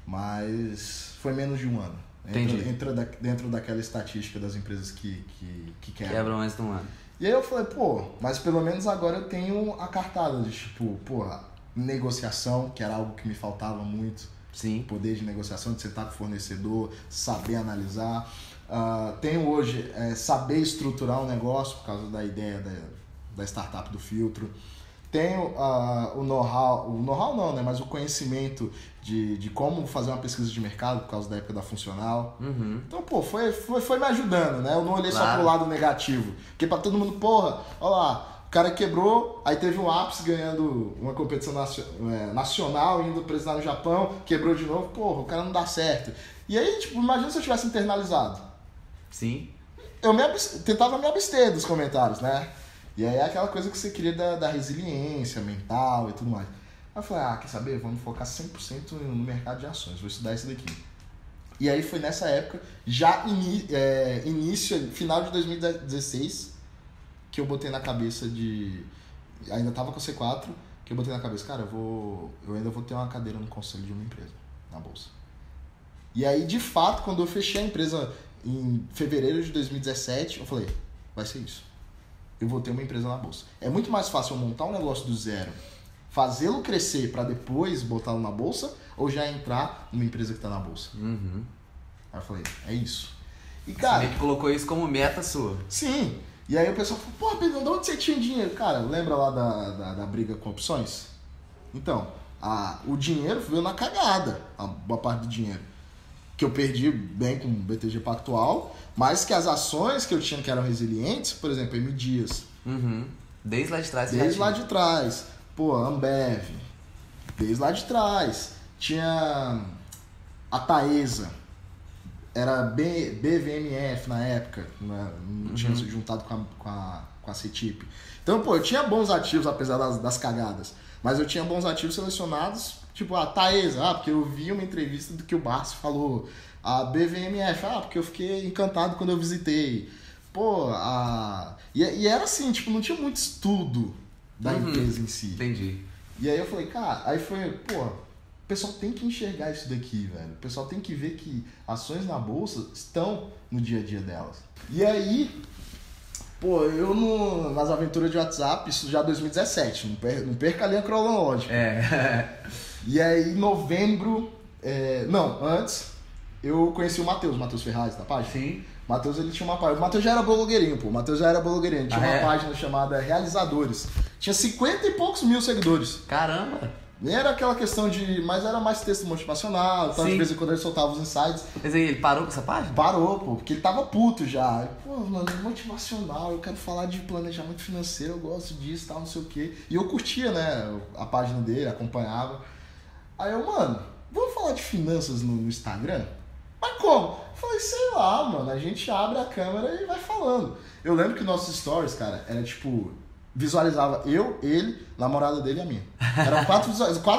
Mas foi menos de um ano. Entra dentro daquela estatística das empresas que quebram mais de um ano. E aí eu falei, mas pelo menos agora eu tenho a cartada de tipo, negociação, que era algo que me faltava muito. Sim. Poder de negociação, de sentar com o fornecedor, saber analisar. Tenho hoje saber estruturar um negócio por causa da ideia da startup do filtro. Tenho o know-how não, né? Mas o conhecimento de como fazer uma pesquisa de mercado por causa da época da funcional. Uhum. Então, foi me ajudando, né? Eu não olhei só Claro. pro lado negativo. Porque pra todo mundo, olha lá, o cara quebrou, aí teve um ápice ganhando uma competição nacional, indo apresentar no Japão, quebrou de novo, o cara não dá certo. E aí, imagina se eu tivesse internalizado. Sim. Eu tentava me abster dos comentários, né? E aí é aquela coisa que você queria da resiliência mental e tudo mais. Aí eu falei, quer saber? Vamos focar 100% no mercado de ações, vou estudar isso daqui. E aí foi nessa época, já final de 2016, que eu botei na cabeça ainda tava com o C4, que eu botei na cabeça, cara, eu ainda vou ter uma cadeira no conselho de uma empresa, na bolsa. E aí, de fato, quando eu fechei a empresa em fevereiro de 2017, eu falei, vai ser isso. Eu vou ter uma empresa na bolsa. É muito mais fácil eu montar um negócio do zero, fazê-lo crescer para depois botá-lo na bolsa, ou já entrar numa empresa que está na bolsa. Uhum. Aí eu falei, é isso. E, cara, você meio que colocou isso como meta sua. Sim. E aí o pessoal falou, Pedro, de onde você tinha dinheiro? Cara, lembra lá da briga com opções? Então, o dinheiro veio na cagada, a boa parte do dinheiro. Que eu perdi bem com o BTG Pactual, mas que as ações que eu tinha que eram resilientes, por exemplo, M Dias. Uhum. Desde lá de trás. Desde lá de trás. Ambev. Desde lá de trás. Tinha a Taesa. Era BVMF na época. Não tinha se juntado com a CETIP. Então, eu tinha bons ativos, apesar das cagadas. Mas eu tinha bons ativos selecionados. Tipo, a Taesa, porque eu vi uma entrevista do que o Barça falou. A BVMF, porque eu fiquei encantado quando eu visitei. E era assim, não tinha muito estudo da empresa em si. Entendi. E aí eu falei, cara, o pessoal tem que enxergar isso daqui, velho. O pessoal tem que ver que ações na bolsa estão no dia a dia delas. E aí, eu nas aventuras de WhatsApp, isso já 2017, não perca a linha cronológica. E aí, em novembro, antes, eu conheci o Matheus Ferraz, da página. Sim. O Matheus, ele tinha uma página. O Matheus já era blogueirinho, Ele tinha uma página chamada Realizadores. Tinha 50 e poucos mil seguidores. Caramba! Nem era aquela questão mas era mais texto motivacional. Então, de vez em quando ele soltava os insights. Mas aí, ele parou com essa página? Parou, porque ele tava puto já. Mano, motivacional, eu quero falar de planejamento financeiro, eu gosto disso, tal, não sei o quê. E eu curtia, né, a página dele, acompanhava. Aí eu, vamos falar de finanças no Instagram? Mas como? Eu falei, sei lá, mano, a gente abre a câmera e vai falando. Eu lembro que nossos stories, cara, era visualizava eu, ele, namorada dele e a minha. Eram 4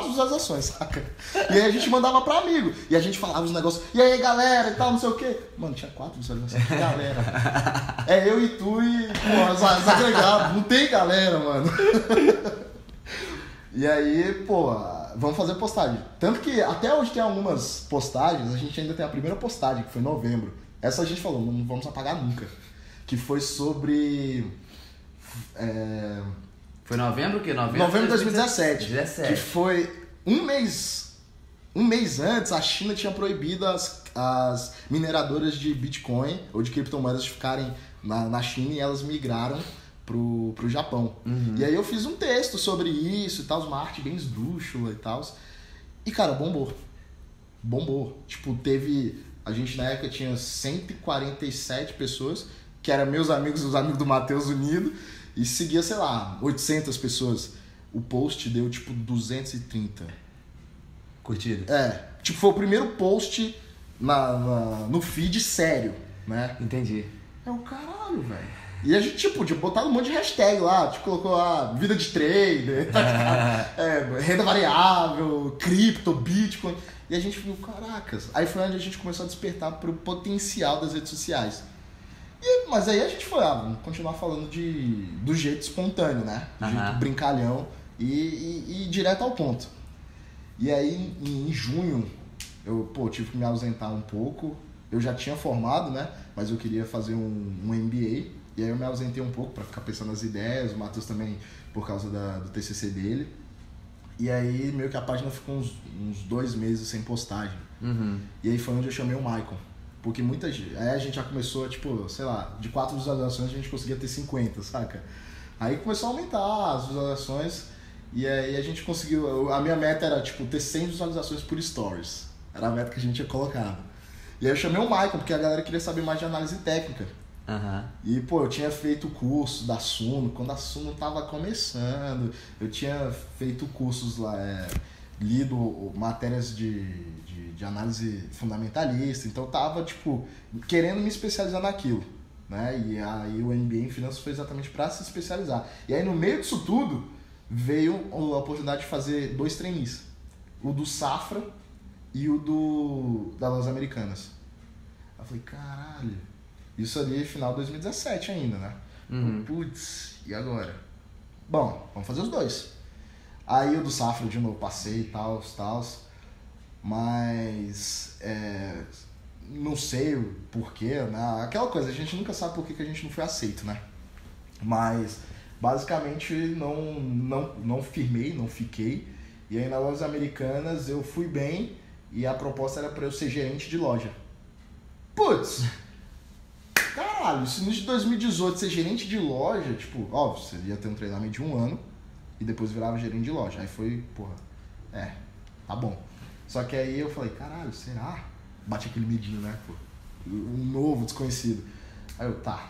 visualizações, saca? E aí a gente mandava pra amigo. E a gente falava os negócios, e aí galera e tal, não sei o quê. Mano, tinha 4 visualizações, que galera. É eu e tu e, desagregado. Não tem galera, mano. E aí, vamos fazer postagem. Tanto que até hoje tem algumas postagens, a gente ainda tem a primeira postagem, que foi em novembro. Essa a gente falou, não vamos apagar nunca. Que foi sobre... Foi novembro o quê? Novembro de 2017. 17. Que foi um mês antes, a China tinha proibido as mineradoras de Bitcoin ou de criptomoedas de ficarem na China, e elas migraram pro Japão. Uhum. E aí eu fiz um texto sobre isso e tal, uma arte bem esdrúxula e tal. E, cara, bombou. A gente na época tinha 147 pessoas que eram meus amigos e os amigos do Matheus unidos, e seguia, sei lá, 800 pessoas. O post deu, tipo, 230. Curtidas? Tipo, foi o primeiro post no feed sério, né? Entendi. É o caralho, velho. E a gente, tipo, tinha botado um monte de hashtag lá, tipo, colocou a vida de trader, renda variável, cripto, bitcoin. E a gente viu, caracas. Aí foi onde a gente começou a despertar pro potencial das redes sociais. Mas aí a gente foi, vamos continuar falando do jeito espontâneo, né? Do jeito brincalhão e direto ao ponto. E aí, em junho, eu tive que me ausentar um pouco. Eu já tinha formado, né? Mas eu queria fazer um MBA. E aí eu me ausentei um pouco pra ficar pensando nas ideias. O Matheus também, por causa do TCC dele. E aí, meio que a página ficou uns 2 meses sem postagem. E aí foi onde eu chamei o Maicon. Porque muita gente... Aí a gente já começou, tipo, sei lá, de 4 visualizações a gente conseguia ter 50, saca? Aí começou a aumentar as visualizações. E aí a gente conseguiu... A minha meta era, tipo, ter 100 visualizações por stories. Era a meta que a gente tinha colocado. E aí eu chamei o Maicon, porque a galera queria saber mais de análise técnica. E, eu tinha feito curso da Suno, quando a Suno tava começando. Eu tinha feito cursos lá, lido matérias de análise fundamentalista. Então eu tava, tipo, querendo me especializar naquilo, né? E aí o MBA em Finanças foi exatamente para se especializar. E aí no meio disso tudo, veio a oportunidade de fazer 2 trainees. O do Safra e o da Lojas Americanas. Eu falei, caralho... Isso ali, final de 2017 ainda, né? Putz, e agora? Bom, vamos fazer os 2. Aí o do Safra, de novo, passei e tal. Mas, não sei o porquê, né? Aquela coisa, a gente nunca sabe por que a gente não foi aceito, né? Mas, basicamente, não firmei, não fiquei. E aí, nas Lojas Americanas, eu fui bem e a proposta era para eu ser gerente de loja. Putz! Caralho, se no de 2018 ser gerente de loja, tipo, óbvio, você ia ter um treinamento de 1 ano e depois virava gerente de loja. Aí foi, tá bom. Só que aí eu falei, caralho, será? Bate aquele medinho, né, pô? Um novo, desconhecido. Aí eu, tá,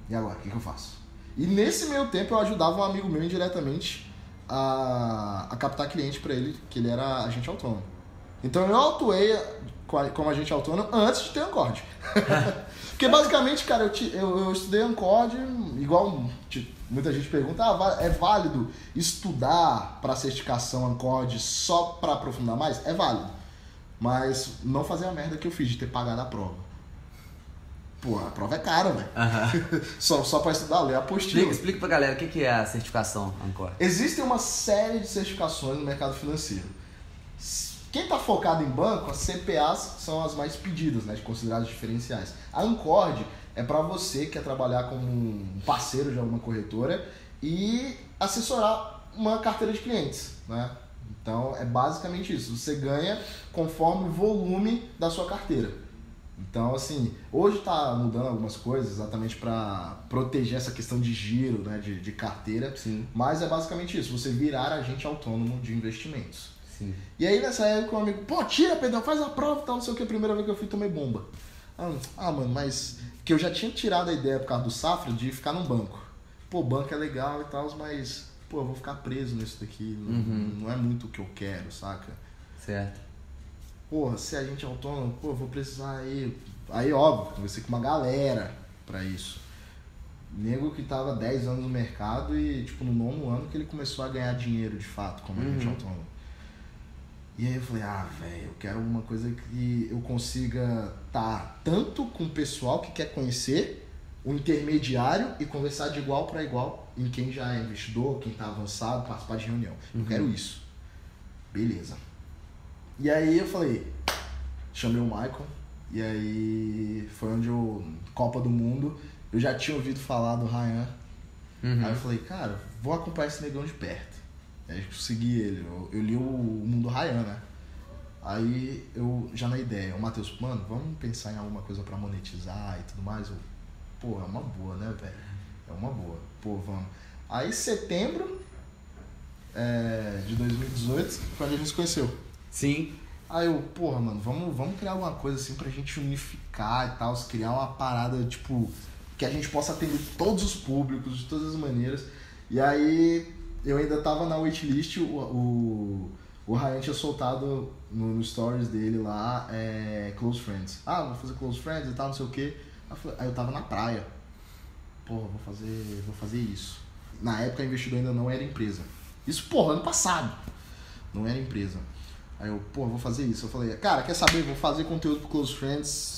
e agora, o que eu faço? E nesse meio tempo eu ajudava um amigo meu indiretamente a captar cliente pra ele, que ele era agente autônomo. Então eu atuei como agente autônomo antes de ter Ancord. Porque basicamente, cara, eu estudei Ancord, igual muita gente pergunta, é válido estudar para certificação Ancord só para aprofundar mais? É válido. Mas não fazer a merda que eu fiz de ter pagado a prova. Pô, a prova é cara, velho. Só pra estudar, ler a apostila. Explica pra galera o que é a certificação Ancord. Existem uma série de certificações no mercado financeiro. Quem está focado em banco, as CPAs são as mais pedidas, né, consideradas diferenciais. A Ancord é para você que quer trabalhar como um parceiro de alguma corretora e assessorar uma carteira de clientes, né? Então é basicamente isso. Você ganha conforme o volume da sua carteira. Então, assim, hoje está mudando algumas coisas exatamente para proteger essa questão de giro, né, de carteira. Sim. Mas é basicamente isso, você virar agente autônomo de investimentos. Sim. E aí nessa época o amigo, tira, Pedro, faz a prova e tal, não sei o que, a primeira vez que eu fui tomei bomba. Mano, mas... Que eu já tinha tirado a ideia por causa do Safra de ficar num banco. Banco é legal e tal, mas... eu vou ficar preso nisso daqui, não é muito o que eu quero, saca? Certo. Se a gente é autônomo, eu vou precisar Aí, óbvio, conversei com uma galera pra isso. Nego que tava 10 anos no mercado e, tipo, no 9º ano que ele começou a ganhar dinheiro de fato como agente autônomo. E aí eu falei, velho, eu quero uma coisa que eu consiga estar tanto com o pessoal que quer conhecer, o intermediário e conversar de igual para igual em quem já é investidor, quem tá avançado, participar de reunião. Eu quero isso. Beleza. E aí eu falei, chamei o Michael, e aí foi onde Copa do Mundo, eu já tinha ouvido falar do Ryan. Aí eu falei, cara, vou acompanhar esse negão de perto. Aí eu segui ele, eu li o Mundo Ryan, né? Aí eu já na ideia, o Matheus, mano, vamos pensar em alguma coisa pra monetizar e tudo mais. É uma boa, né, velho? É uma boa. Vamos. Aí setembro de 2018 foi onde a gente se conheceu. Sim. Aí eu, mano, vamos criar alguma coisa assim pra gente unificar e tal, criar uma parada, tipo, que a gente possa atender todos os públicos, de todas as maneiras. E aí eu ainda tava na waitlist, o Ryan tinha soltado no stories dele lá, Close Friends. Vou fazer Close Friends e tal, não sei o quê. Aí eu tava na praia. Vou fazer isso. Na época a Investidor ainda não era empresa. Isso, ano passado. Não era empresa. Aí eu, vou fazer isso. Eu falei, cara, quer saber? Vou fazer conteúdo pro Close Friends.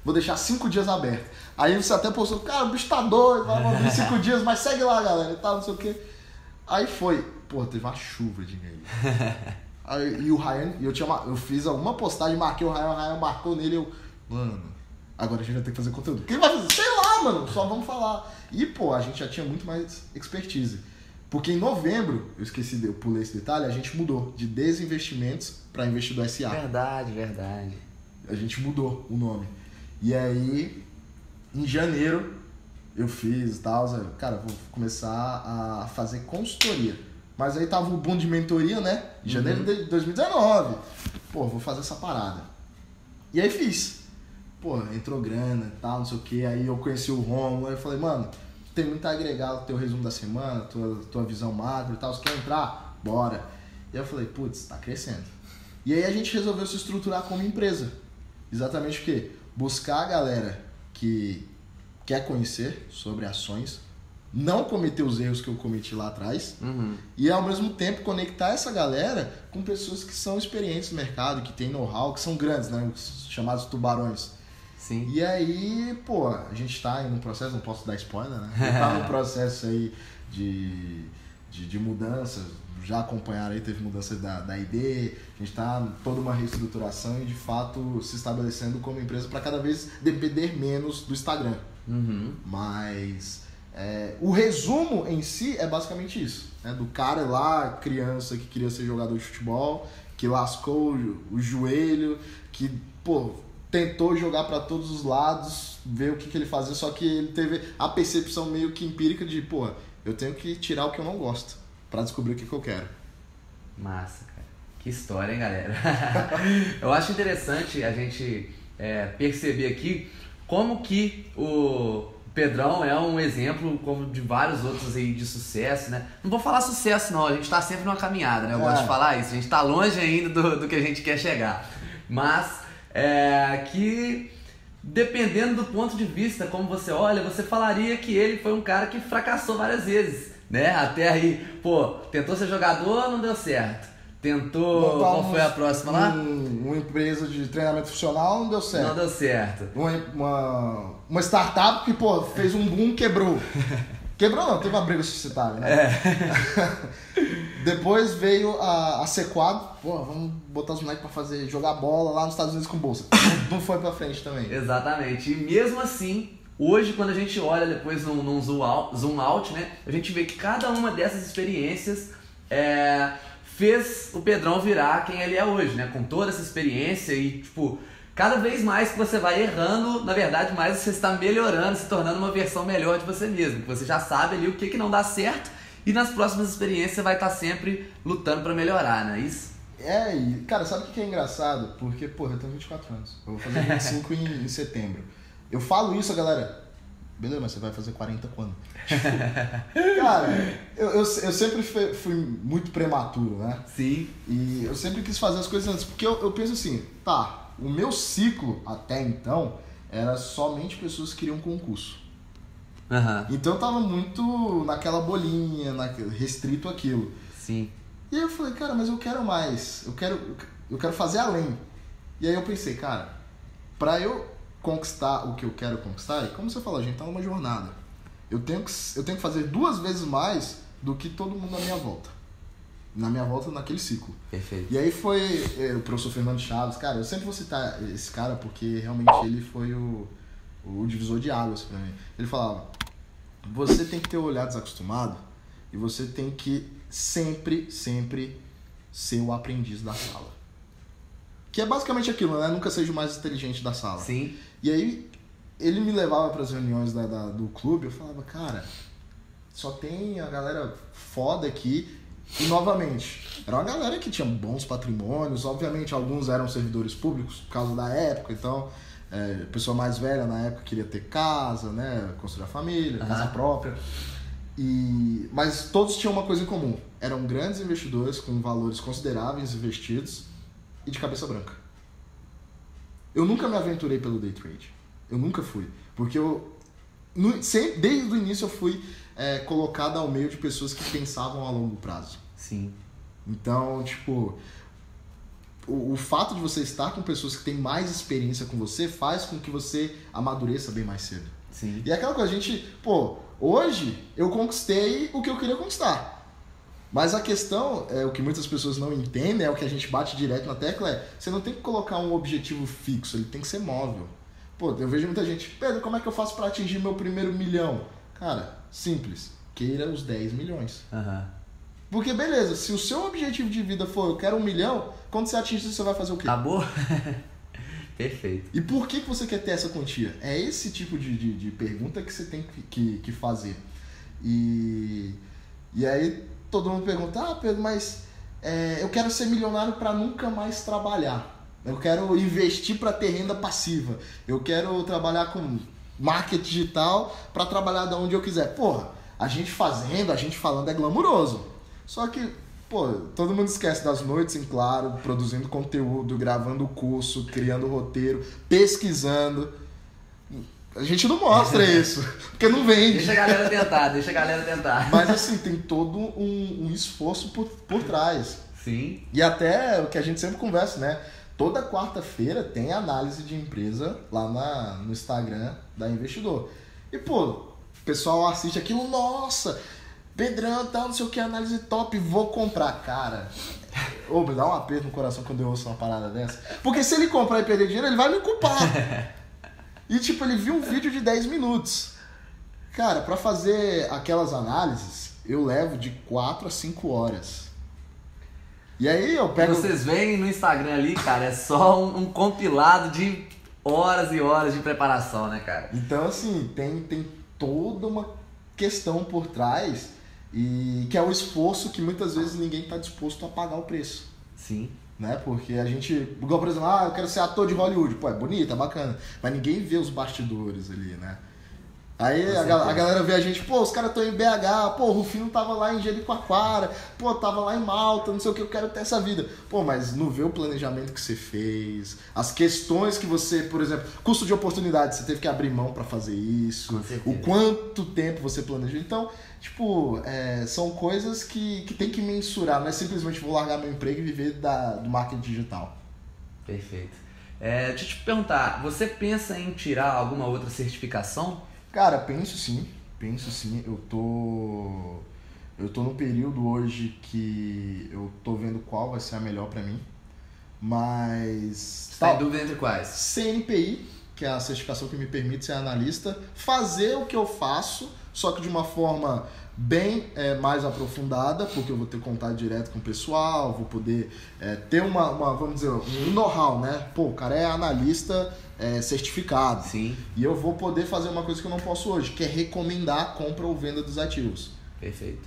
Vou deixar 5 dias aberto. Aí você até postou, cara, o bicho tá doido, vai abrir 5 dias, mas segue lá, galera, e tal, não sei o quê. Aí foi. Teve uma chuva de e-mail. Aí, e o Ryan, eu fiz alguma postagem, marquei o Ryan marcou nele, mano, agora a gente vai ter que fazer conteúdo. O que ele vai fazer? Sei lá, mano, só vamos falar. E, a gente já tinha muito mais expertise. Porque em novembro, eu pulei esse detalhe, a gente mudou de Desinvestimentos para Investidor SA. Verdade. A gente mudou o nome. E aí, em janeiro, eu fiz e tal, cara, vou começar a fazer consultoria. Mas aí tava o boom de mentoria, né? Em janeiro de 2019. Vou fazer essa parada. E aí fiz. Entrou grana e tal, não sei o que. Aí eu conheci o Romulo, aí eu falei, mano, tem muito a agregar o teu resumo da semana, tua visão macro e tal, você quer entrar? Bora. E aí eu falei, tá crescendo. E aí a gente resolveu se estruturar como empresa. Exatamente o quê? Buscar a galera que quer conhecer sobre ações, não cometer os erros que eu cometi lá atrás, e ao mesmo tempo conectar essa galera com pessoas que são experientes no mercado, que tem know-how, que são grandes, né? Os chamados tubarões. Sim. E aí, a gente tá em um processo, não posso dar spoiler, né? Tá num processo aí de mudanças, já acompanharam aí, teve mudanças da ID, a gente tá toda uma reestruturação e de fato se estabelecendo como empresa para cada vez depender menos do Instagram. Mas o resumo em si é basicamente isso, né? Do cara lá, criança que queria ser jogador de futebol, que lascou o joelho, que, tentou jogar para todos os lados, ver o que ele fazia, só que ele teve a percepção meio que empírica de, eu tenho que tirar o que eu não gosto para descobrir o que eu quero. Massa, cara. Que história, hein, galera? Eu acho interessante a gente perceber aqui como que o Pedrão é um exemplo como de vários outros aí de sucesso, né? Não vou falar sucesso não, a gente tá sempre numa caminhada, né? Eu gosto de falar isso, a gente tá longe ainda do que a gente quer chegar. Mas que dependendo do ponto de vista, como você olha, você falaria que ele foi um cara que fracassou várias vezes, né? Até aí, tentou ser jogador, não deu certo. Tentou, qual foi a próxima lá? Uma empresa de treinamento funcional, não deu certo. Não deu certo. Uma startup que, fez um boom, quebrou. Quebrou não, teve uma briga suscitada, né? Depois veio a C4, vamos botar os moleques pra jogar bola lá nos Estados Unidos com bolsa. Não foi pra frente também. Exatamente. E mesmo assim, hoje quando a gente olha depois num zoom out, né? A gente vê que cada uma dessas experiências fez o Pedrão virar quem ele é hoje, né? Com toda essa experiência e, cada vez mais que você vai errando, na verdade, mais você está melhorando, se tornando uma versão melhor de você mesmo. Você já sabe ali o que não dá certo e nas próximas experiências você vai estar sempre lutando para melhorar, não é isso? E, cara, sabe o que é engraçado? Porque, eu tenho 24 anos. Eu vou fazer 25 em setembro. Eu falo isso, a galera... Beleza, mas você vai fazer 40 quando? Cara, eu sempre fui muito prematuro, né? Sim. E eu sempre quis fazer as coisas antes. Porque eu penso assim, o meu ciclo até então era somente pessoas que queriam concurso. Então eu tava muito naquela bolinha, restrito àquilo. Sim. E aí eu falei, cara, mas eu quero mais. Eu quero fazer além. E aí eu pensei, cara, pra eu conquistar o que eu quero conquistar, e como você falou, a gente tá numa jornada. Eu tenho que fazer 2 vezes mais do que todo mundo na minha volta. Na minha volta, naquele ciclo. Perfeito. E aí foi o professor Fernando Chaves. Cara, eu sempre vou citar esse cara porque realmente ele foi o divisor de águas pra mim. Ele falava, você tem que ter o olhar desacostumado e você tem que sempre ser o aprendiz da sala. Que é basicamente aquilo, né? Nunca seja o mais inteligente da sala. Sim. E aí, ele me levava para as reuniões do clube, eu falava, cara, só tem a galera foda aqui. E, novamente, era uma galera que tinha bons patrimônios, obviamente alguns eram servidores públicos por causa da época, então pessoa mais velha na época queria ter casa, né? Construir a família, casa própria. Mas todos tinham uma coisa em comum. Eram grandes investidores com valores consideráveis investidos e de cabeça branca. Eu nunca me aventurei pelo day trade. Eu nunca fui. Porque desde o início eu fui colocado ao meio de pessoas que pensavam a longo prazo. Sim. Então, tipo, o fato de você estar com pessoas que têm mais experiência com você faz com que você amadureça bem mais cedo. Sim. E é aquela coisa, a gente, hoje eu conquistei o que eu queria conquistar. Mas a questão, o que muitas pessoas não entendem, é o que a gente bate direto na tecla, você não tem que colocar um objetivo fixo, ele tem que ser móvel. Eu vejo muita gente, Pedro, como é que eu faço para atingir meu primeiro milhão? Cara, simples, queira os 10 milhões. Porque beleza, se o seu objetivo de vida for eu quero 1 milhão, quando você atingir você vai fazer o quê? Acabou? Perfeito. E por que você quer ter essa quantia? É esse tipo de pergunta que você tem que fazer. E aí todo mundo pergunta, Pedro, mas eu quero ser milionário para nunca mais trabalhar. Eu quero investir para ter renda passiva. Eu quero trabalhar com marketing digital para trabalhar de onde eu quiser. A gente fazendo, a gente falando é glamuroso. Só que, todo mundo esquece das noites em claro, produzindo conteúdo, gravando curso, criando roteiro, pesquisando. A gente não mostra isso, porque não vende. Deixa a galera tentar. Mas assim, tem todo um esforço por trás. Sim. E até o que a gente sempre conversa, né? Toda quarta-feira tem análise de empresa lá no Instagram da Investidor. E, o pessoal assiste aquilo, nossa, Pedrão, não sei o que, análise top, vou comprar. Cara, me dá um aperto no coração quando eu ouço uma parada dessa. Porque se ele comprar e perder dinheiro, ele vai me culpar. E, ele viu um vídeo de 10 minutos. Cara, pra fazer aquelas análises, eu levo de 4 a 5 horas. E aí eu pego... Vocês veem no Instagram ali, cara, é só um compilado de horas e horas de preparação, né, cara? Então, assim, tem toda uma questão por trás e que é o esforço que muitas vezes ninguém está disposto a pagar o preço. Sim. Né? Porque a gente... Igual, por exemplo, eu quero ser ator de Hollywood. É bonito, é bacana. Mas ninguém vê os bastidores ali, né? Aí a galera vê a gente, os caras estão em BH, o Rufino tava lá em Jericoacoara, tava lá em Malta, não sei o que, eu quero ter essa vida. Mas não vê o planejamento que você fez, as questões que você, por exemplo, custo de oportunidade, você teve que abrir mão para fazer isso, o quanto tempo você planejou. Então, são coisas que tem que mensurar, não é simplesmente vou largar meu emprego e viver do marketing digital. Perfeito. Deixa eu te perguntar, você pensa em tirar alguma outra certificação? Cara, penso sim. Eu tô num período hoje que eu tô vendo qual vai ser a melhor pra mim. Mas... Você tá em dúvida entre quais? CNPI, que é a certificação que me permite ser analista, fazer o que eu faço, só que de uma forma bem mais aprofundada, porque eu vou ter contato direto com o pessoal, vou poder ter uma, vamos dizer, um know-how, né? O cara é analista certificado. Sim. E eu vou poder fazer uma coisa que eu não posso hoje, que é recomendar a compra ou venda dos ativos. Perfeito.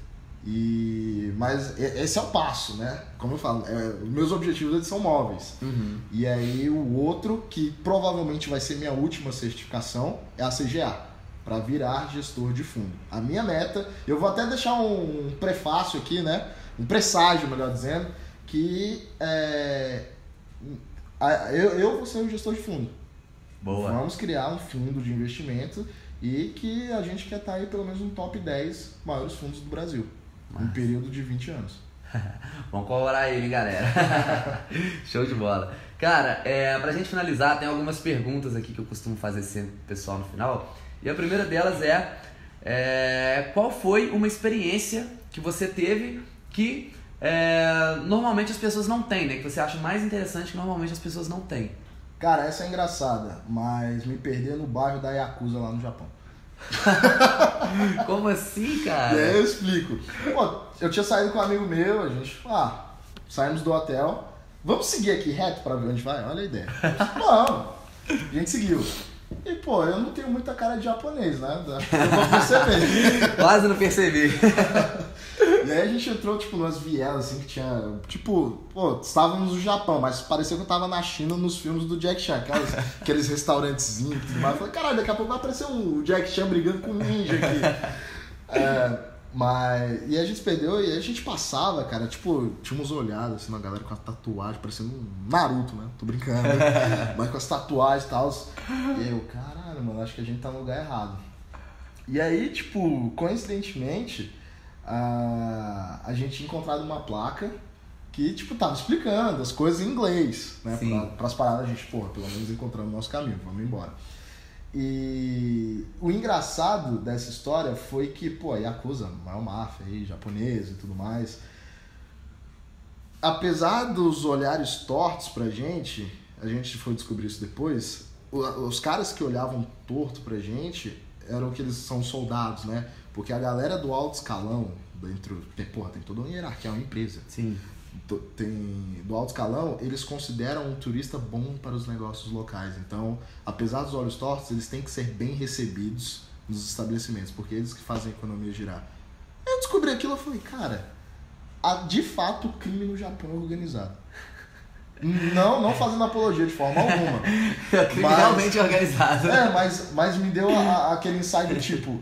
Mas esse é o passo, né? Como eu falo, meus objetivos eles são móveis. E aí o outro, que provavelmente vai ser minha última certificação, é a CGA, para virar gestor de fundo. A minha meta, eu vou até deixar um prefácio aqui, né? Um presságio, melhor dizendo, que eu vou ser um gestor de fundo. Boa. Vamos criar um fundo de investimento e que a gente quer estar aí pelo menos no top 10 maiores fundos do Brasil. Em um período de 20 anos. Vamos colaborar aí, galera. Show de bola. Cara, pra gente finalizar, tem algumas perguntas aqui que eu costumo fazer sempre pro pessoal no final. E a primeira delas qual foi uma experiência que você teve que normalmente as pessoas não têm, né? Que você acha mais interessante que normalmente as pessoas não têm? Cara, essa é engraçada, mas me perder no bairro da Yakuza lá no Japão. Como assim, cara? Eu explico. Eu tinha saído com um amigo meu, a gente... saímos do hotel. Vamos seguir aqui reto pra ver onde vai? Olha a ideia. Vamos. A gente seguiu. E, eu não tenho muita cara de japonês, né? Eu vou perceber. Quase não percebi. E aí a gente entrou, tipo, numas vielas, assim, que tinha... Tipo, pô, estávamos no Japão, mas parecia que eu tava na China nos filmes do Jack Chan. Aqueles restaurantezinhos e tudo mais. Eu falei, caralho, daqui a pouco vai aparecer um Jack Chan brigando com um ninja aqui. Mas... E a gente perdeu e a gente passava, cara, tipo, tinha uns olhados, assim, uma galera com a tatuagem, parecendo um Naruto, né? Tô brincando. Mas com as tatuagens e tal. E eu, caralho, mano, acho que a gente tá no lugar errado. E aí, tipo, coincidentemente, a gente tinha encontrado uma placa que, tipo, tava explicando as coisas em inglês, né? Pras paradas, a gente, porra, pelo menos encontramos o nosso caminho, vamos embora. E o engraçado dessa história foi que, pô, a Yakuza, maior máfia aí, japonesa e tudo mais, apesar dos olhares tortos pra gente, a gente foi descobrir isso depois, os caras que olhavam torto pra gente eram que eles são soldados, né? Porque a galera do alto escalão, tem toda uma hierarquia, é uma empresa. Sim. Do alto escalão, eles consideram um turista bom para os negócios locais. Então, apesar dos olhos tortos, eles têm que ser bem recebidos nos estabelecimentos, porque eles que fazem a economia girar. Eu descobri aquilo e falei, cara, há de fato crime no Japão organizado. Não fazendo apologia de forma alguma. Crime realmente organizado. Mas me deu aquele insight tipo,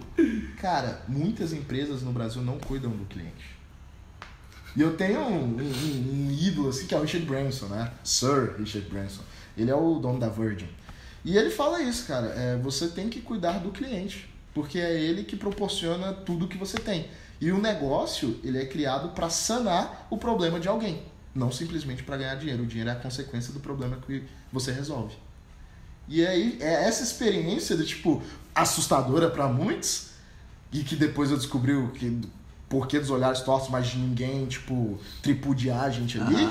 cara, muitas empresas no Brasil não cuidam do cliente. E eu tenho um ídolo assim, que é o Richard Branson, né? Sir Richard Branson. Ele é o dono da Virgin. E ele fala isso, cara. Você tem que cuidar do cliente. Porque é ele que proporciona tudo que você tem. E o negócio, ele é criado para sanar o problema de alguém. Não simplesmente para ganhar dinheiro. O dinheiro é a consequência do problema que você resolve. E aí, é essa experiência de, tipo, assustadora para muitos. E que depois eu descobri porquê dos olhares tortos, mas de ninguém, tipo, tripudiar a gente ali,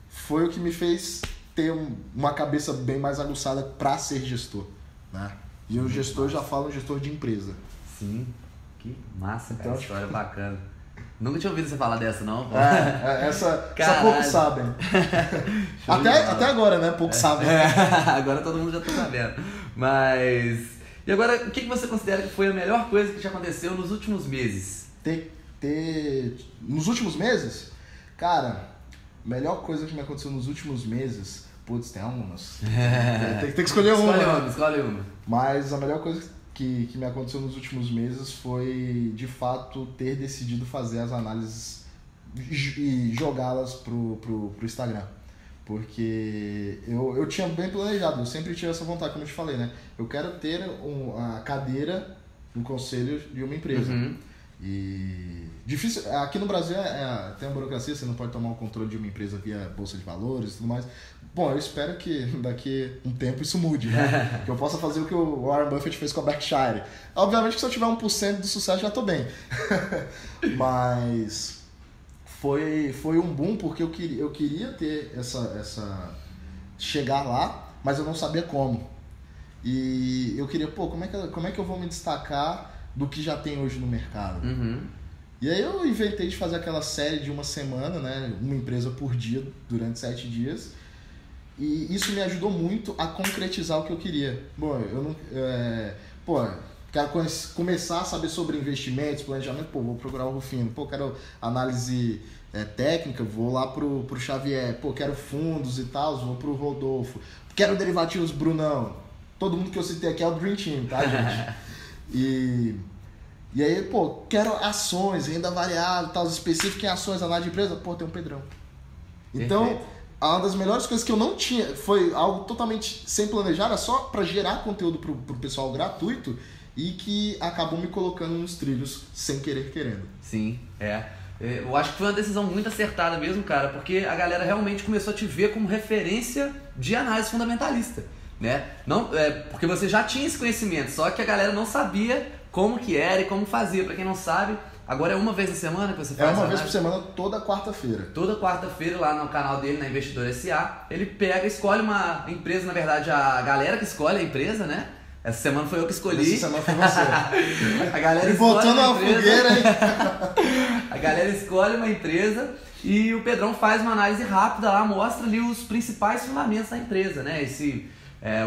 foi o que me fez ter uma cabeça bem mais aguçada pra ser gestor, né? E o gestor, já fala um gestor de empresa. Sim, que massa, cara, então, história bacana. Nunca tinha ouvido você falar dessa, não? Essa poucos sabem. até agora, né? Poucos sabem. Agora todo mundo já tá sabendo. Mas... E agora, o que você considera que foi a melhor coisa que te aconteceu nos últimos meses? Nos últimos meses? Cara, a melhor coisa que me aconteceu nos últimos meses... Putz, tem algumas. Tem que escolher uma. Escolhe uma. Mas a melhor coisa que me aconteceu nos últimos meses foi, de fato, ter decidido fazer as análises e jogá-las pro Instagram. Porque eu tinha bem planejado, eu sempre tive essa vontade, como eu te falei, né? Eu quero ter a cadeira no conselho de uma empresa. Uhum. E difícil, aqui no Brasil tem uma burocracia, você não pode tomar o controle de uma empresa via bolsa de valores e tudo mais. Bom, eu espero que daqui um tempo isso mude, né? Que eu possa fazer o que o Warren Buffett fez com a Berkshire. Obviamente que se eu tiver 1% do sucesso já tô bem. Mas foi um boom porque eu queria ter essa chegar lá, mas eu não sabia como. E eu queria, como é que eu vou me destacar do que já tem hoje no mercado? Uhum. E aí eu inventei de fazer aquela série de uma semana, né? Uma empresa por dia, durante 7 dias. E isso me ajudou muito a concretizar o que eu queria. Bom, quero começar a saber sobre investimentos, planejamento, vou procurar o Rufino. Quero análise técnica, vou lá pro Xavier. Quero fundos e tal, vou pro Rodolfo. Quero derivativos, Brunão. Todo mundo que eu citei aqui é o Dream Team, tá, gente? E aí, quero ações, renda variável, tal, específico em ações, análise de empresa, tem um Pedrão. Então, perfeito. Uma das melhores coisas que eu não tinha, foi algo totalmente sem planejar, era só para gerar conteúdo pro pessoal gratuito e que acabou me colocando nos trilhos sem querendo. Sim, eu acho que foi uma decisão muito acertada mesmo, cara, porque a galera realmente começou a te ver como referência de análise fundamentalista, né? Não, porque você já tinha esse conhecimento, só que a galera não sabia como que era e como fazia. Pra quem não sabe, agora é uma vez na semana que você faz? Vez por semana, toda quarta-feira. Toda quarta-feira lá no canal dele, na Investidor SA, ele escolhe uma empresa, na verdade a galera que escolhe a empresa, né? Essa semana foi eu que escolhi. Essa semana foi você. A galera escolhe botando uma fogueira, hein? A galera escolhe uma empresa e o Pedrão faz uma análise rápida lá, mostra ali os principais fundamentos da empresa, né?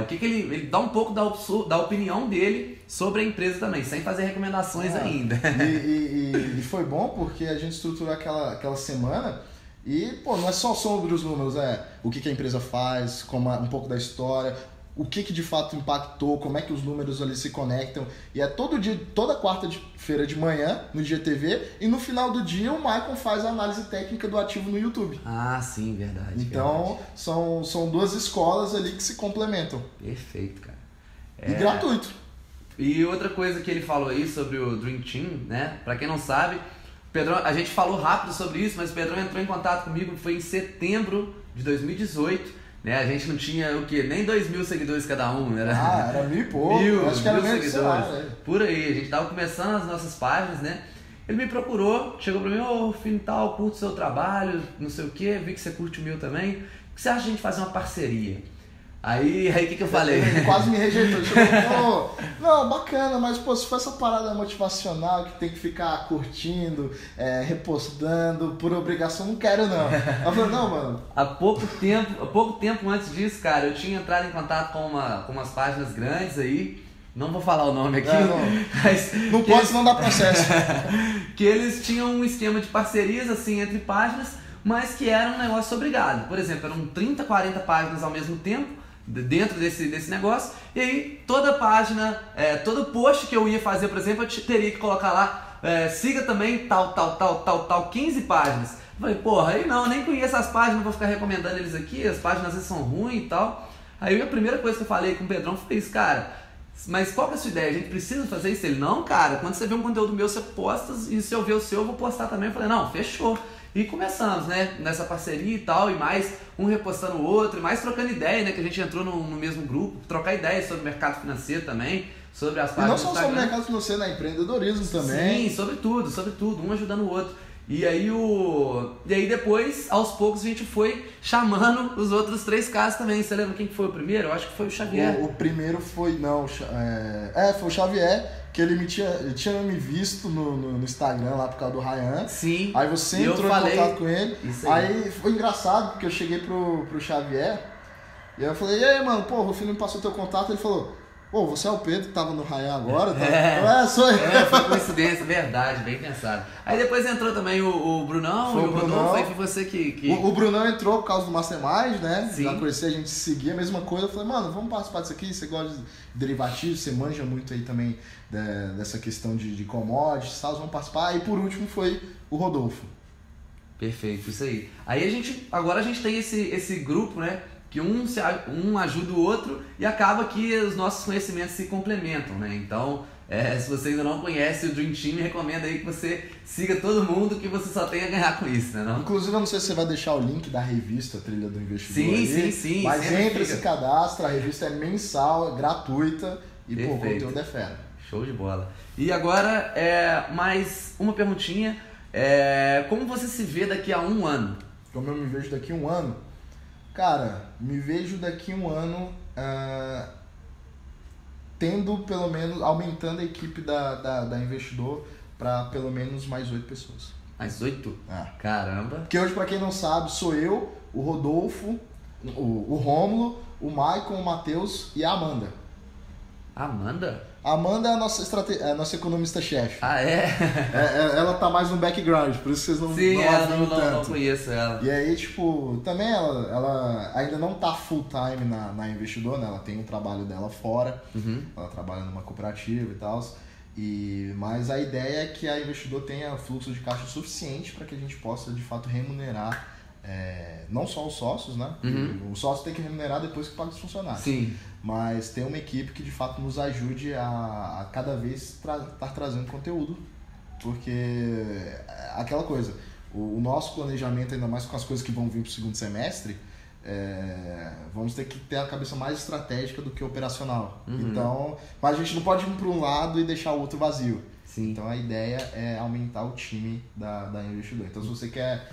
o que ele dá um pouco da opinião dele sobre a empresa também, sem fazer recomendações ainda. E foi bom porque a gente estruturou aquela semana e, pô, não é só sobre os números, o que a empresa faz, um pouco da história, o que de fato impactou, como é que os números ali se conectam. E é toda quarta-feira de manhã, no GTV, e no final do dia o Maicon faz a análise técnica do ativo no YouTube. Ah, sim, verdade. Então, são duas escolas ali que se complementam. Perfeito, cara. E gratuito. E outra coisa que ele falou aí sobre o Dream Team, né? Pra quem não sabe, Pedrão, a gente falou rápido sobre isso, mas o Pedrão entrou em contato comigo, foi em setembro de 2018. Né? A gente não tinha o quê? Nem 2.000 seguidores cada um. Era 1.000 e pouco. Acho que era menos seguidores. Por aí, a gente tava começando as nossas páginas, né? Ele me procurou, chegou pra mim, filho tal, curto o seu trabalho, não sei o quê, vi que você curte o meu também. O que você acha de a gente fazer uma parceria? Aí o que eu falei? Ele quase me rejeitou. Ele chegou, não, bacana, mas pô, se for essa parada motivacional que tem que ficar curtindo, repostando por obrigação, não quero não. Eu falei, não, mano. Há pouco tempo antes disso, cara, eu tinha entrado em contato com umas páginas grandes aí. Não vou falar o nome aqui. Mas não pode, senão dá processo. Que eles tinham um esquema de parcerias assim entre páginas, mas que era um negócio obrigado. Por exemplo, eram 30, 40 páginas ao mesmo tempo dentro desse negócio, e aí toda página, todo post que eu ia fazer, por exemplo, eu teria que colocar lá, siga também tal, 15 páginas. Eu falei, porra, aí não, nem conheço as páginas, não vou ficar recomendando eles aqui, as páginas às vezes são ruins e tal. Aí a primeira coisa que eu falei com o Pedrão foi isso, cara, mas qual que é a sua ideia? A gente precisa fazer isso? Ele, não, cara, quando você vê um conteúdo meu, você posta, e se eu ver o seu, eu vou postar também. Eu falei, não, fechou. E começamos, né, nessa parceria e tal, e mais um repostando o outro, e mais trocando ideia, né, que a gente entrou no mesmo grupo, trocar ideias sobre o mercado financeiro também, sobre as páginas. E não só sobre o mercado financeiro, né, empreendedorismo também. Sim, sobre tudo, um ajudando o outro. E aí depois, aos poucos, a gente foi chamando os outros 3 caras também. Você lembra quem foi o primeiro? Eu acho que foi o Xavier. O primeiro foi, foi o Xavier, que ele tinha me visto no Instagram lá por causa do Ryan. Sim. Aí você entrou em contato com ele. Aí foi engraçado, porque eu cheguei pro Xavier, e aí eu falei, e aí, mano, pô, o filho me passou teu contato, ele falou, pô, você é o Pedro que tava no Ryan agora? Tá? Sou eu. Foi coincidência, verdade, bem pensado. Aí depois entrou também o Brunão e o Rodolfo, aí foi você que... O Brunão entrou por causa do Mastermind, né? Sim. Já conheci, a gente seguia a mesma coisa. Eu falei, mano, vamos participar disso aqui, você gosta de derivativos, você manja muito aí também dessa questão de commodities, tal, vamos participar. E por último foi o Rodolfo. Perfeito, isso aí. Aí agora a gente tem esse grupo, né? Que um ajuda o outro e acaba que os nossos conhecimentos se complementam, né? Então, se você ainda não conhece o Dream Team, recomendo aí que você siga todo mundo, que você só tem a ganhar com isso, né? Não? Inclusive, eu não sei se você vai deixar o link da revista Trilha do Investidor. Sim. Mas entra, se cadastra, a revista é mensal, é gratuita e pô, o conteúdo é fera. Show de bola. E agora, mais uma perguntinha. Como você se vê daqui a 1 ano? Como eu me vejo daqui a 1 ano? Cara, me vejo daqui a 1 ano tendo pelo menos, aumentando a equipe da Investidor para pelo menos mais 8 pessoas. Mais 8? Caramba! Porque hoje, para quem não sabe, sou eu, o Rodolfo, o Rômulo, o Maicon, o Matheus e a Amanda. Amanda? A Amanda é a nossa economista-chefe. Ah, é? Ela tá mais no background, por isso vocês não não conheço ela. E aí, tipo, também ela ainda não tá full time na Investidor, né? Ela tem um trabalho dela fora, ela trabalha numa cooperativa e tal. Mas a ideia é que a Investidor tenha fluxo de caixa suficiente para que a gente possa, de fato, remunerar não só os sócios, né? O sócio tem que remunerar depois que paga os funcionários. Sim. Mas tem uma equipe que de fato nos ajude a cada vez estar trazendo conteúdo. Porque aquela coisa, o nosso planejamento, ainda mais com as coisas que vão vir para o segundo semestre, vamos ter que ter a cabeça mais estratégica do que operacional. Então, mas a gente não pode ir para um lado e deixar o outro vazio. Sim. Então a ideia é aumentar o time da Investidor. Então se você quer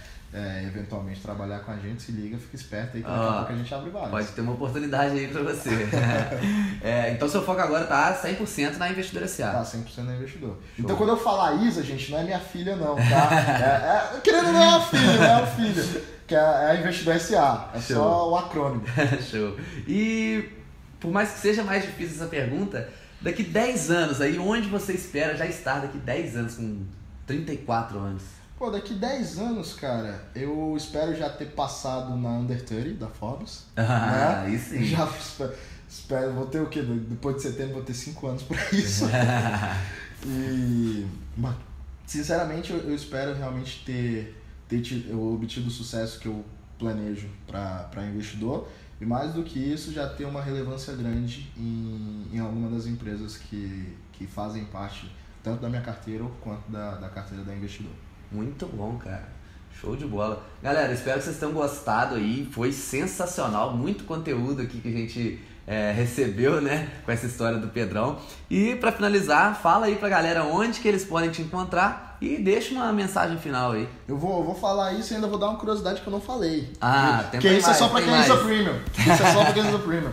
eventualmente trabalhar com a gente, se liga, fica esperto aí que daqui a pouco a gente abre vários. Pode ter uma oportunidade aí pra você. Então seu foco agora tá 100% na Investidor S.A. Tá 100% na Investidor. Show. Então quando eu falar Isa, gente, não é minha filha não, tá? Querendo não é a filha, não é a filha. Que é a Investidor S.A. É Show. Só o acrônimo. Show. E por mais que seja mais difícil essa pergunta, daqui 10 anos aí, onde você espera já estar daqui 10 anos, com 34 anos? Pô, daqui 10 anos, cara, eu espero já ter passado na Under 30 da Forbes. Ah, né? aí sim. Já espero, vou ter o quê? Depois de setembro vou ter 5 anos pra isso. E, sinceramente, eu espero realmente ter obtido o sucesso que eu planejo para investidor. E mais do que isso, já ter uma relevância grande em alguma das empresas que fazem parte tanto da minha carteira quanto da carteira da investidor. Muito bom, cara. Show de bola. Galera, espero que vocês tenham gostado aí. Foi sensacional, muito conteúdo aqui que a gente recebeu, né, com essa história do Pedrão. E para finalizar, fala aí pra galera onde que eles podem te encontrar e deixa uma mensagem final aí. Eu vou falar isso e ainda vou dar uma curiosidade que eu não falei. Tem que isso mais, é só pra quem usa Premium. Isso é só pra quem usa Premium.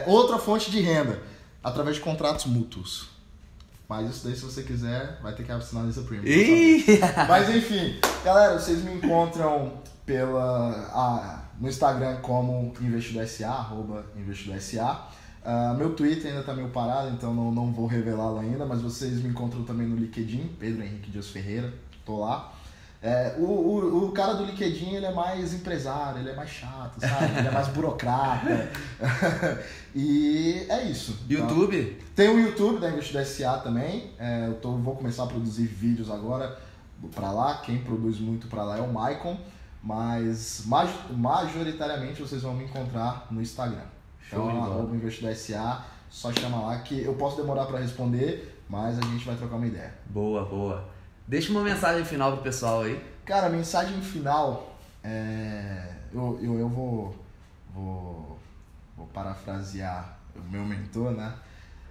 Outra fonte de renda, através de contratos mútuos. Mas isso daí, se você quiser, vai ter que assinar Lisa Premium. Mas enfim, galera, vocês me encontram no Instagram como investidorsa, @investidorsa. Meu Twitter ainda tá meio parado, então não vou revelá-lo ainda, mas vocês me encontram também no LinkedIn, Pedro Henrique Dias Ferreira, tô lá. O cara do LinkedIn, ele é mais empresário, ele é mais chato, sabe? Ele é mais burocrata. E é isso. YouTube? Tá? Tem o YouTube da Investidor SA também. Vou começar a produzir vídeos agora pra lá. Quem produz muito pra lá é o Maicon. Mas majoritariamente vocês vão me encontrar no Instagram. Então, Investidor SA, só chama lá que eu posso demorar pra responder, mas a gente vai trocar uma ideia. Boa. Deixa uma mensagem final pro pessoal aí. Cara, a mensagem final eu vou parafrasear o meu mentor, né?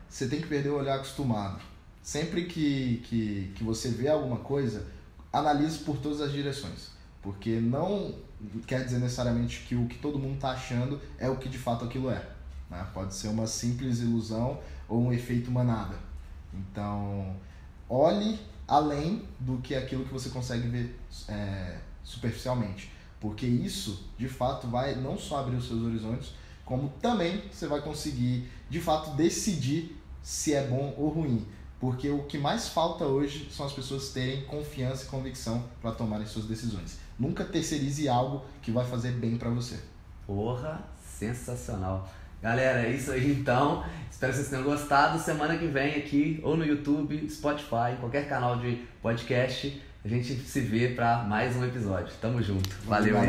Você tem que perder o olhar acostumado. Sempre que você vê alguma coisa, analise por todas as direções. Porque não quer dizer necessariamente que o que todo mundo está achando é o que de fato aquilo é. Né? Pode ser uma simples ilusão ou um efeito manada. Então, olhe além do que aquilo que você consegue ver superficialmente. Porque isso, de fato, vai não só abrir os seus horizontes, como também você vai conseguir, de fato, decidir se é bom ou ruim. Porque o que mais falta hoje são as pessoas terem confiança e convicção para tomarem suas decisões. Nunca terceirize algo que vai fazer bem para você. Porra, sensacional. Galera, é isso aí então. Espero que vocês tenham gostado. Semana que vem aqui, ou no YouTube, Spotify, qualquer canal de podcast, a gente se vê para mais um episódio. Tamo junto. Valeu aí.